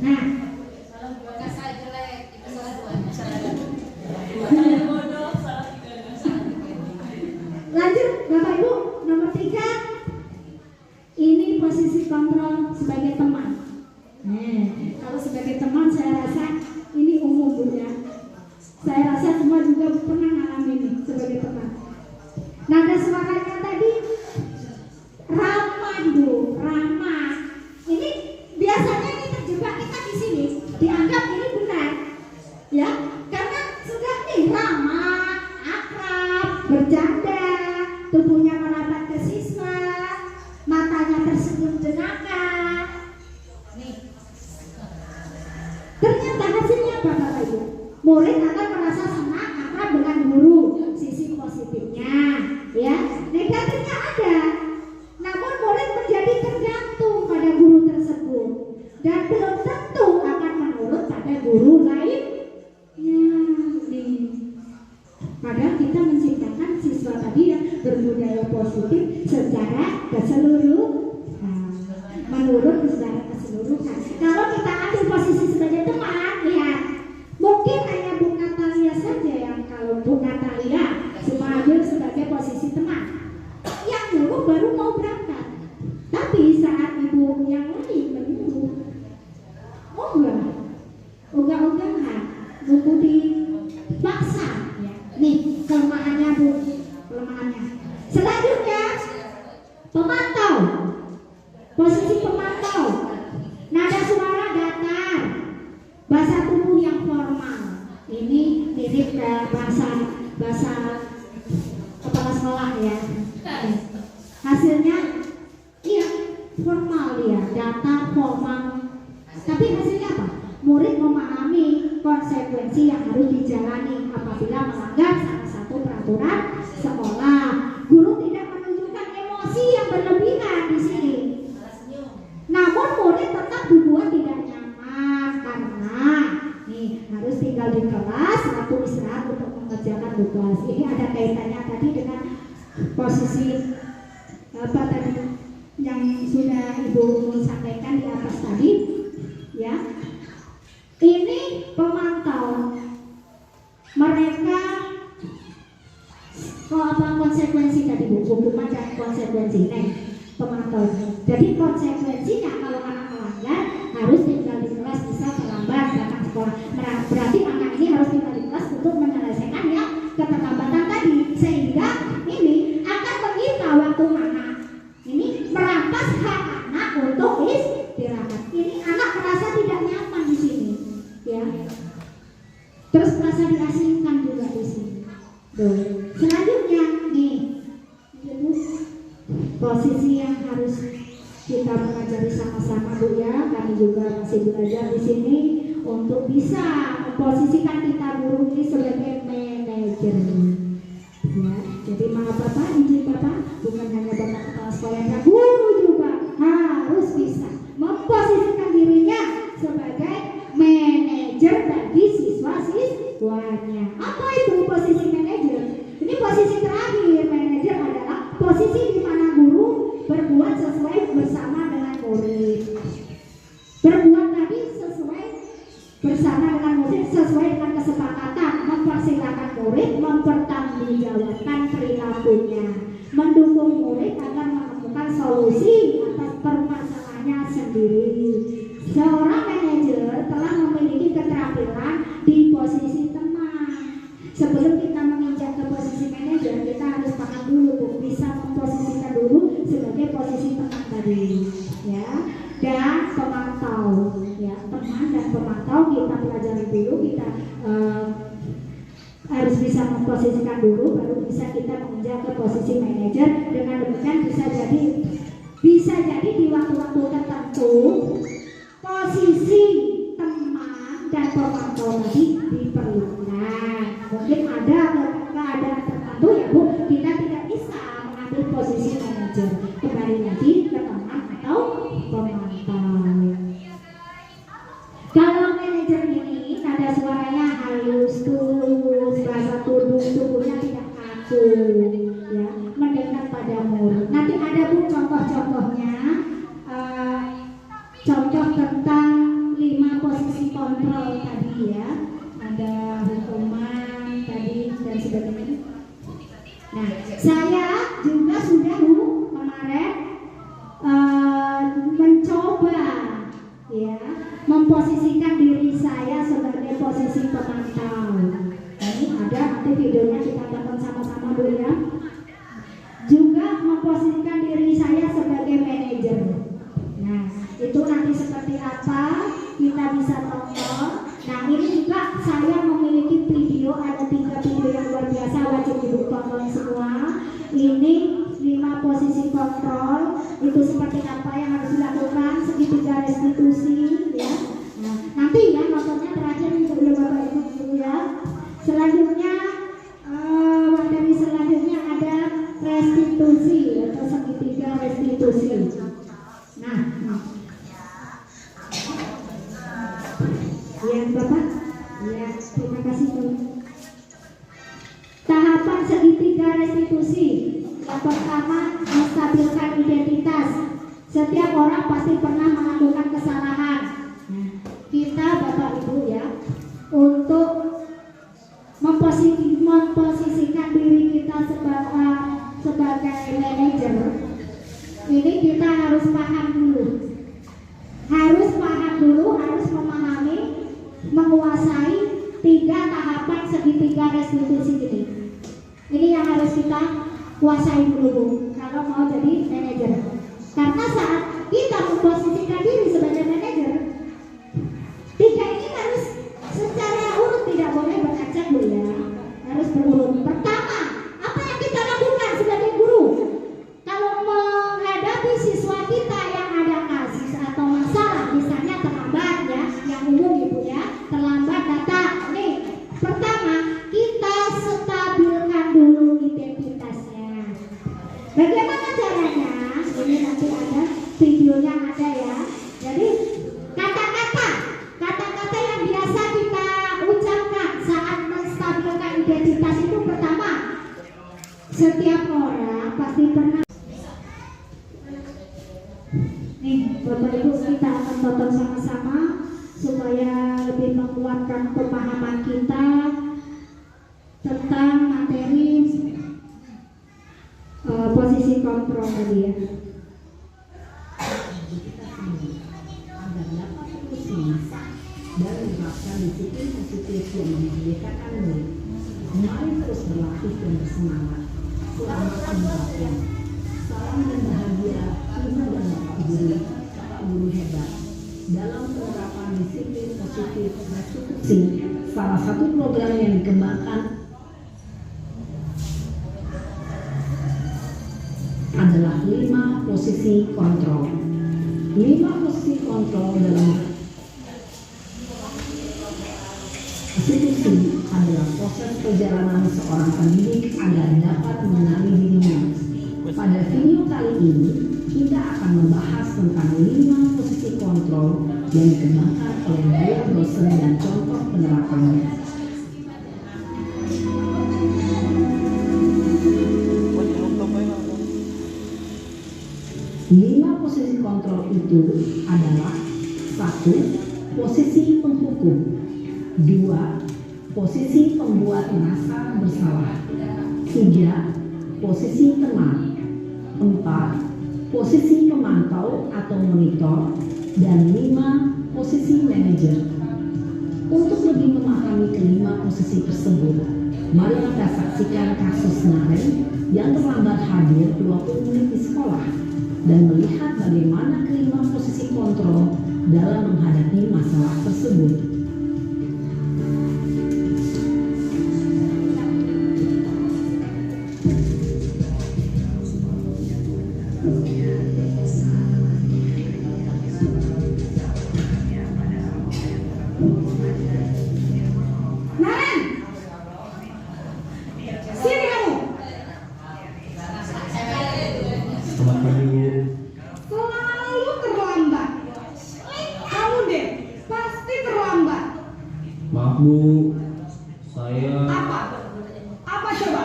Nah lanjut Bapak Ibu, nomor 3 ini posisi kontrol sebagai teman. Kalau sebagai teman saya rasa ini umum Bu ya. Saya rasa semua juga pernah ngalamin ini sebagai teman. Nada suaranya tadi ramah Bu, ramah. Ini biasanya ini terjebak kita di sini, dianggap ini benar, ya, karena sudah nih ramah, akrab, bercanda, tubuhnya merapat ke siswa, matanya tersenyum jenaka. Nih, ternyata hasilnya apa Bapak Ibu? Murid akan merasa senang akrab dengan guru, sisi positifnya, ya. Negatifnya ada. Namun murid menjadi tergantung pada guru tersebut dan belum tentu akan menurut pada guru lain. Ya, nih. Padahal kita menciptakan siswa tadi yang berbudaya positif secara keseluruhan, menurut secara keseluruhan. Kalau kita ambil posisi sebagai teman, lihat, mungkin hanya Bu Natalia saja yang kalau Bu Natalia cuma ambil sebagai posisi teman. Yang dulu baru mau berangkat, tapi saat ibu yang lain menyuruh, ogah-ogahan, nunggu dipaksa, ya. Nih kelemahannya Bu, kelemahannya. Selanjutnya pemantau, posisi pemantau, nada suara datar, bahasa tubuh yang formal. Ini mirip ke bahasa kepala sekolah ya. Hasilnya iya formal dia, data formal. Tapi hasilnya apa? Murid memahami konsekuensi yang harus dijalani apabila melanggar salah satu peraturan sekolah. Guru tidak menunjukkan emosi yang berlebihan di sini. Namun murid tetap dibuat tidak nyaman karena nih harus tinggal di kelas, waktu istirahat untuk mengerjakan tugas. Ini ada kaitannya tadi dengan posisi apa tadi yang sudah Ibu sampaikan di atas tadi, ya. Ini pemantau mereka konsekuensi tadi Bu, hukuman dan konsekuensi. Pemantau. Jadi konsekuensinya kalau anak melanggar harus tinggal di kelas, bisa terlambat datang sekolah. Berarti anak ini harus tinggal di kelas untuk menyelesaikan ya keterlambatan tadi, sehingga ini akan menyita waktu anak. Ini merampas hak anak untuk istirahat. Ini anak merasa tidak nyaman di sini, ya. Terus merasa diasingkan juga di sini. Tuh. Selanjutnya nih, posisi yang harus kita pelajari sama-sama Bu ya. Kami juga masih belajar di sini untuk bisa memposisikan kita guru ini sebagai manajer. Ya, jadi maaf Bapak, izin Bapak, bukan hanya Bapak kepala sekolah yang guru juga harus bisa memposisikan dirinya sebagai manajer bagi siswa-siswanya. Apa itu posisi manajer? Ini posisi terakhir. Manajer adalah posisi di mana guru berbuat sesuai bersama dengan murid. Berbuat tadi sesuai bersama dengan murid, sesuai dengan kesepakatan, mempersilahkan murid mempertanggungjawabkan perilakunya, mendukung murid agar menemukan solusi atas permasalahannya sendiri. Seorang manajer telah memiliki keterampilan di posisi teman. Sebelum kita menginjak ke posisi manajer, kita harus paham dulu Bu, bisa memposisikan dulu sebagai posisi teman tadi, ya. Dan pemantau, ya, teman dan pemantau kita pelajari dulu, kita harus bisa memposisikan dulu, baru bisa kita menginjak ke posisi manajer. Dengan demikian bisa jadi di waktu-waktu tertentu posisi teman dan pemantau tadi diperlukan. Mungkin ada keadaan tertentu ya Bu, kita tidak bisa mengambil posisi manajer. Kembali lagi ke teman atau pemantau. Kalau manajer ini nada suaranya halus, tulus, bahasa tubuhnya tidak kaku, ya, mendekat pada murid. Nanti ada Bu contoh-contohnya, contoh tentang 5 posisi kontrol tadi ya. Ada hukuman tadi dan sebagainya. Nah, saya juga sudah kemarin mencoba ya memposisikan diri saya sebagai posisi pemantau. Ini ada nanti videonya kita tonton sama-sama Bu ya. Juga memposisikan diri saya sebagai manajer. Nah, itu nanti seperti apa kita bisa tonton. Nah, ini juga saya memiliki video, ada 3 video yang luar biasa, wajib Ibu tonton semua. Ini 5 posisi kontrol, itu seperti apa yang harus dilakukan, segitiga restitusi ya. Nah, nanti ya nontonnya terakhir untuk Bapak Ibu ya. Selanjutnya materi selanjutnya ada restitusi atau segitiga restitusi. Nah, ya Bapak, ya terima kasih Bu. Tahapan segitiga restitusi. Yang pertama, menstabilkan identitas. Setiap orang pasti pernah melakukan kesalahan. Nah, kita Bapak Ibu ya, untuk memposisikan diri kita sebagai manajer, ini kita harus paham dulu. Harus memahami, menguasai 3 tahapan segitiga restitusi ini. Ini yang harus kita kuasai dulu Bu, kalau mau jadi manajer. Karena saat kita memposisikan diri sebagai manajer, 3 ini harus secara urut, tidak boleh beracak Bu ya. Harus berurut. Pertama, apa yang kita lakukan sebagai guru? Kalau menghadapi siswa kita yang ada kasus atau masalah, misalnya terlambat ya, yang umum Ibu ya, terlambat datang. Nih, pertama kita stabilkan dulu identitasnya. Bapak Ibu, kita akan tonton sama-sama supaya lebih menguatkan pemahaman kita tentang materi posisi kontrol tadi ya. Agar dapat terus dan menerapkan disiplin positif yang memerdekakan murid. Mari terus berlatih dan bersemangat. Selamat menerapkan. Salam dan bahagia ibu dan bapak guru hebat dalam penerapan disiplin positif restitusi. Salah satu program yang dikembangkan adalah 5 posisi kontrol. 5 posisi kontrol dalam restitusi adalah proses perjalanan seorang pendidik agar dapat mengenali dirinya. Pada video kali ini, kita akan membahas tentang 5 posisi kontrol yang dikembangkan oleh beliau dosen dan contoh penerapannya. Lima posisi kontrol itu adalah 1. Posisi penghukum, 2. Posisi pembuat merasa bersalah, 3. Posisi teman, 4. Posisi pemantau atau monitor, dan 5. Posisi manajer. Untuk lebih memahami kelima posisi tersebut, mari kita saksikan kasus Naren yang terlambat hadir 20 menit di sekolah dan melihat bagaimana kelima posisi kontrol dalam menghadapi masalah tersebut. Selamat pagi Bu. Selalu terlambat. Kamu deh, pasti terlambat. Maaf Bu, saya Apa? Apa coba?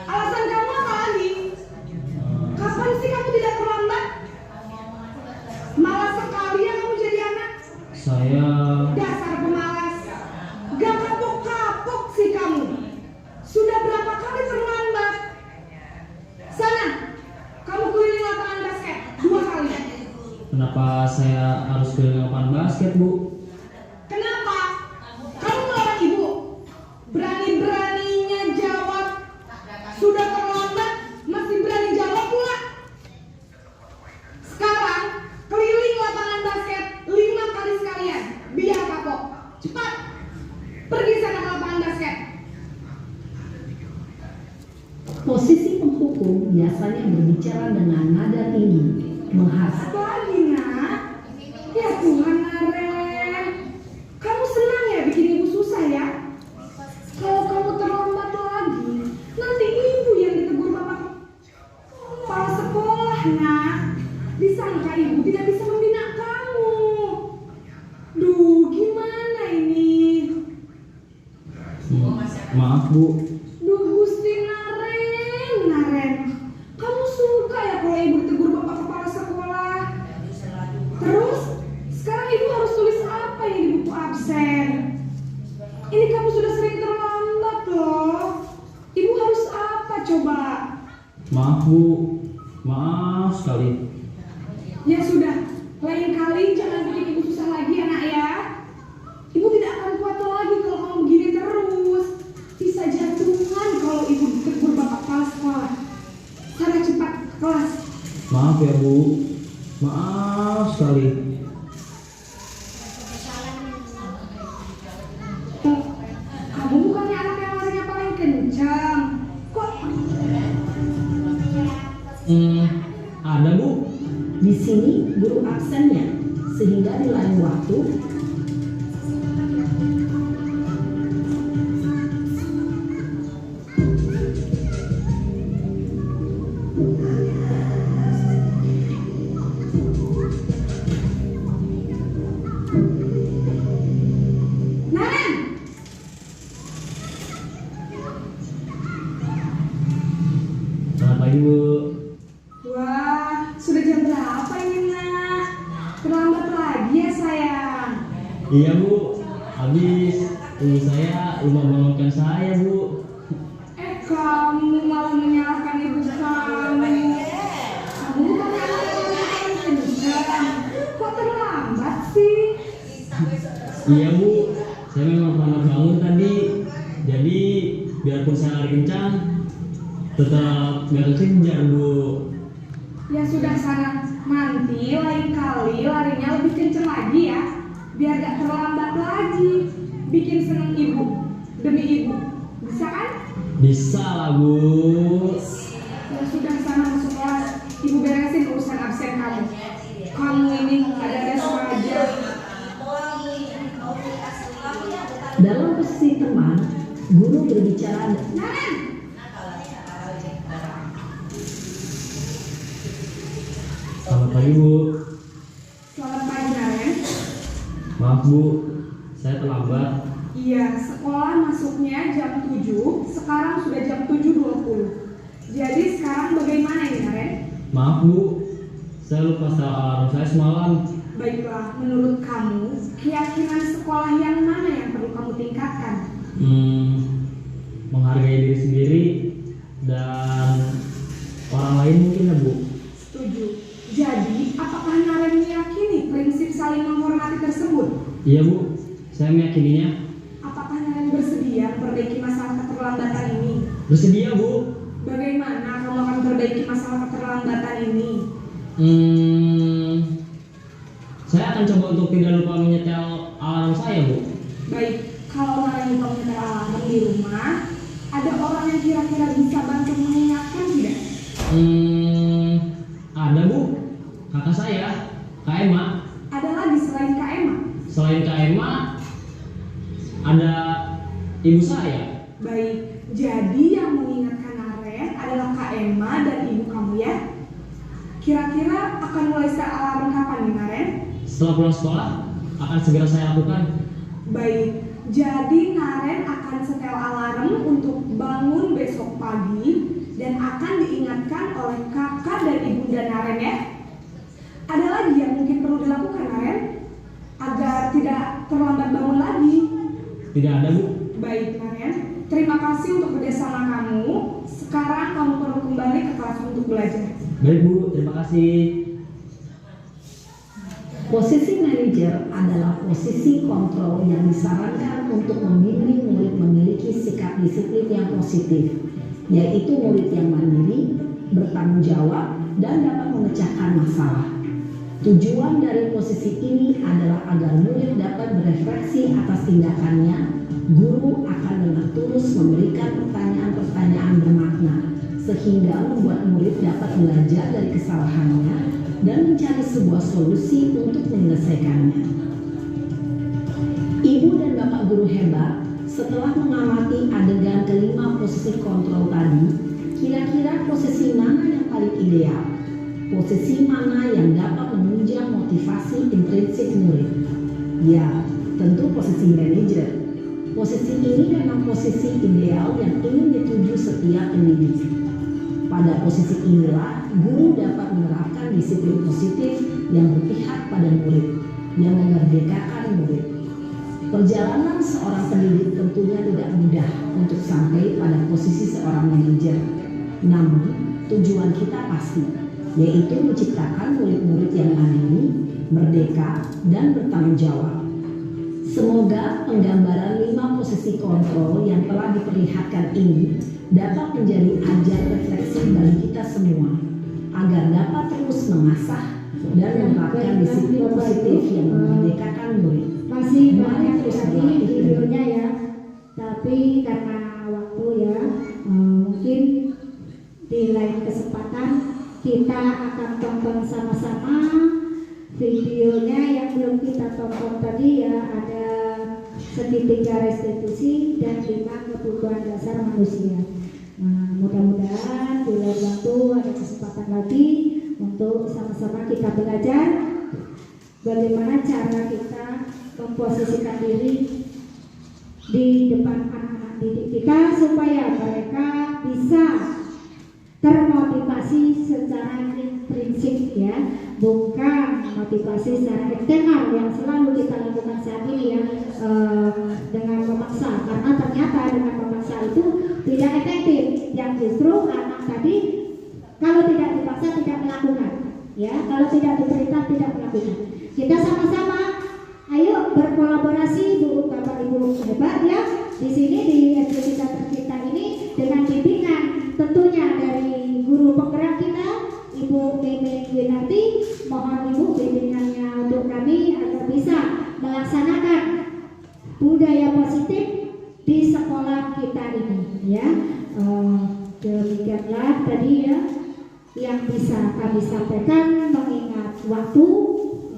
Alasan kamu apa lagi? Kapan sih kamu tidak terlambat? Malas sekali ya kamu jadi anak. saya Dasar pemalas. Gak kapok-kapok sih kamu. Sudah berapa kali terlambat? Sana, kamu keliling lapangan basket 2 kali. kenapa saya harus keliling lapangan basket Bu? Kenapa? Kamu melawan ibu. Berani-beraninya jawab. Sudah terlambat, masih berani jawab pula. Sekarang, keliling lapangan basket 5 kali sekalian. Biar kapok. Cepat. Pergi sana ke lapangan basket. Posisi penghukum biasanya berbicara dengan nada tinggi, menghasut. Apa lagi nak? Ya Tuhan Naren. Kamu senang ya bikin ibu susah ya? Kalau kamu terlambat lagi, nanti ibu yang ditegur bapak kepala sekolah nak. Disangka ibu tidak bisa membina kamu. Duh, gimana ini? Maaf Bu, Duh Gusti Naren. Kamu suka ya kalau ibu ditegur bapak kepala sekolah? Terus, sekarang ibu harus tulis apa ini di buku absen? Ini kamu sudah sering terlambat loh. Ibu harus apa coba? maaf Bu, maaf sekali. Ya sudah, lain kali jangan bikin ibu susah lagi ya nak ya. Ibu tidak akan kuat lagi kalau kamu begini terus. Bisa jantungan kalau ibu ditegur bapak kepala sekolah. Sana cepat ke kelas. Maaf ya Bu, maaf sekali. Kamu bukannya anak yang larinya paling kencang. Kok Ada Bu. Di sini guru absennya, sehingga di lain waktu Naren, Selamat pagi Bu. wah sudah jam berapa ini nak? Iya Bu, habis ibu saya lupa bangunkan saya Bu. Kamu malah menyalahkan ibu kamu. Kamu kan kok terlambat sih? Iya Bu, saya memang lambat bangun tadi. Jadi biarpun saya lari kencang, tetap nggak kekejar Bu. Ya sudah sana, nanti lain kali larinya lebih kenceng lagi ya, biar gak terlambat lagi. Bikin seneng ibu, demi ibu, bisa kan? Bisa lah Bu. Ya sudah sana masuk kelas, ibu beresin urusan absen kamu. Kamu ini ada aja. Dalam posisi teman, guru berbicara Selamat pagi Bu. Selamat pagi Naren. Maaf Bu, saya terlambat. Iya, sekolah masuknya jam 7, sekarang sudah jam 7.20. Jadi sekarang bagaimana ini Naren? Maaf Bu, saya lupa setel alarm saya semalam. Baiklah, menurut kamu, keyakinan sekolah yang mana yang perlu kamu tingkatkan? Menghargai diri sendiri dan orang lain mungkin ya Bu. Setuju. Jadi, apakah Naren meyakini prinsip saling menghormati tersebut? Iya Bu, saya meyakininya. Apakah Naren bersedia memperbaiki masalah keterlambatan ini? Bersedia Bu. Bagaimana kamu akan memperbaiki masalah keterlambatan ini? Saya akan coba untuk tidak lupa menyetel alarm saya Bu. Baik, kalau Naren lupa menyetel alarm di rumah, ada orang yang kira-kira bisa bantu mengingatkan tidak? Ada Bu, kakak saya, Kak Emma. Ada lagi selain Kak Emma? Selain Kak Emma, ada ibu saya. Baik, jadi yang mengingatkan Naren adalah Kak Emma dan ibu kamu ya? Kira-kira akan mulai setel alarm kapan nih Naren? Setelah pulang sekolah, akan segera saya lakukan. Baik, jadi Naren akan setel alarm untuk bangun besok pagi dan akan diingatkan oleh kakak dan ibunda Naren ya. Ada lagi yang mungkin perlu dilakukan Naren agar tidak terlambat bangun lagi? Tidak ada Bu. Baik Naren, terima kasih untuk kerjasama kamu. Sekarang kamu perlu kembali ke kelas untuk belajar. Baik Bu, terima kasih. posisi manajer adalah posisi kontrol yang disarankan untuk membimbing murid memiliki sikap disiplin yang positif, yaitu murid yang mandiri, bertanggung jawab, dan dapat memecahkan masalah. Tujuan dari posisi ini adalah agar murid dapat berefleksi atas tindakannya. Guru akan dengan tulus memberikan pertanyaan-pertanyaan bermakna, sehingga membuat murid dapat belajar dari kesalahannya dan mencari sebuah solusi untuk menyelesaikannya. Ibu dan bapak guru hebat, setelah mengamati adegan kelima posisi kontrol tadi, kira-kira posisi mana yang paling ideal? Posisi mana yang dapat menunjang motivasi intrinsik murid? Ya, tentu posisi manajer. Posisi ini memang posisi ideal yang ingin dituju setiap pendidik. Pada posisi inilah, guru dapat menerapkan disiplin positif yang berpihak pada murid, yang memerdekakan murid. Perjalanan seorang pendidik tentunya tidak mudah untuk sampai pada posisi seorang manajer. Namun, tujuan kita pasti, yaitu menciptakan murid-murid yang mandiri, merdeka, dan bertanggung jawab. Semoga penggambaran 5 posisi kontrol yang telah diperlihatkan ini dapat menjadi ajar refleksi bagi kita semua, agar dapat terus mengasah dan menerapkan disiplin positif yang memerdekakan murid. Masih banyak sekali videonya ya, tapi karena waktu ya, mungkin di lain kesempatan kita akan tonton sama-sama videonya yang belum kita tonton tadi ya. Ada segitiga restitusi dan 5 kebutuhan dasar manusia. Mudah-mudahan di lain waktu ada kesempatan lagi untuk sama-sama kita belajar bagaimana cara kita memposisikan diri di depan anak-anak didik kita supaya mereka bisa termotivasi secara intrinsik ya, bukan motivasi secara eksternal yang selalu kita lakukan saat ini ya, dengan memaksa, karena ternyata dengan memaksa itu tidak efektif, yang justru anak tadi kalau tidak dipaksa tidak melakukan, ya, kalau tidak diperintah tidak melakukan. Kita sama-sama ayo berkolaborasi Bu, Bapak Ibu hebat ya di sini di SD Kita Tercipta ini, dengan bimbingan tentunya dari guru penggerak kita Ibu Mimi Winarti. Mohon Ibu bimbingannya untuk kami agar bisa melaksanakan budaya positif di sekolah kita ini ya. Demikianlah tadi ya yang bisa kami sampaikan, mengingat waktu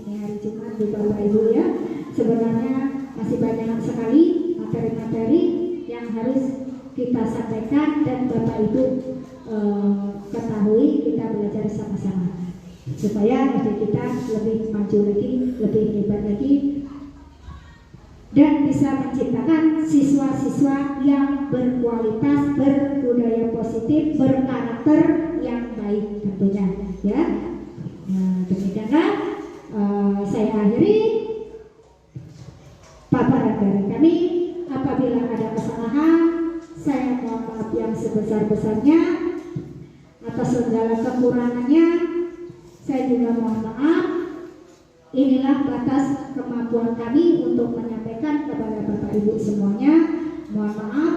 ini hari Jumat Bapak Ibu ya. Sebenarnya masih banyak sekali materi-materi yang harus kita sampaikan dan Bapak Ibu ketahui, kita belajar sama-sama supaya kita lebih maju lagi, lebih hebat lagi, dan bisa menciptakan siswa-siswa yang berkualitas, berbudaya positif, berkarakter yang baik tentunya ya. Nah, demikianlah saya akhiri paparan dari kami. Apabila ada kesalahan, saya mohon maaf yang sebesar-besarnya. Atas segala kekurangannya, saya juga mohon maaf. Inilah batas kemampuan kami untuk menyampaikan kepada Bapak Ibu semuanya. Mohon maaf.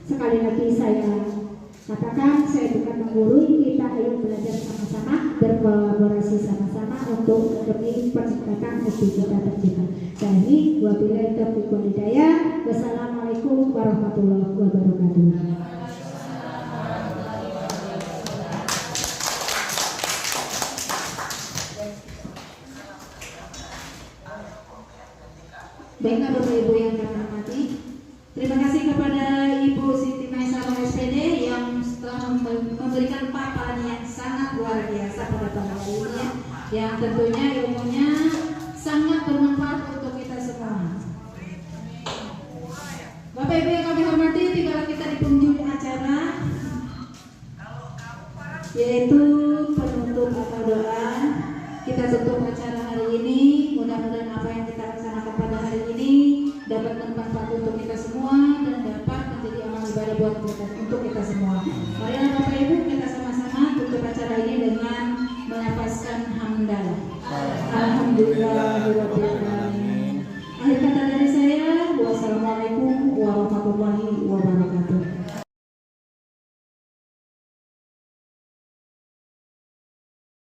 Sekali lagi saya katakan, saya bukan menggurui, kita ayo belajar sama-sama, berkolaborasi sama-sama untuk demi peningkatan SD Kita Tercipta. Dan ini wabillahi taufiq wal hidayah. Wassalamualaikum warahmatullahi wabarakatuh. Baiklah Bapak Ibu yang kami hormati, terima kasih kepada Ibu Siti Maisarah SPD yang telah memberikan paparan yang sangat luar biasa pada pagi hari ini ya, yang tentunya ilmunya sangat bermanfaat untuk kita semua. Bapak Ibu yang kami hormati, tinggal kita di penghujung acara, yaitu penutup atau doa. Kita tutup acara hari ini. Mudah-mudahan apa yang kita laksanakan pada hari ini dapat bermanfaat untuk kita semua dan dapat menjadi amal ibadah buat kita, untuk kita semua. Marilah Bapak Ibu kita sama-sama tutup acara ini dengan melafazkan hamdalah. Alhamdulillahirabbil alamin.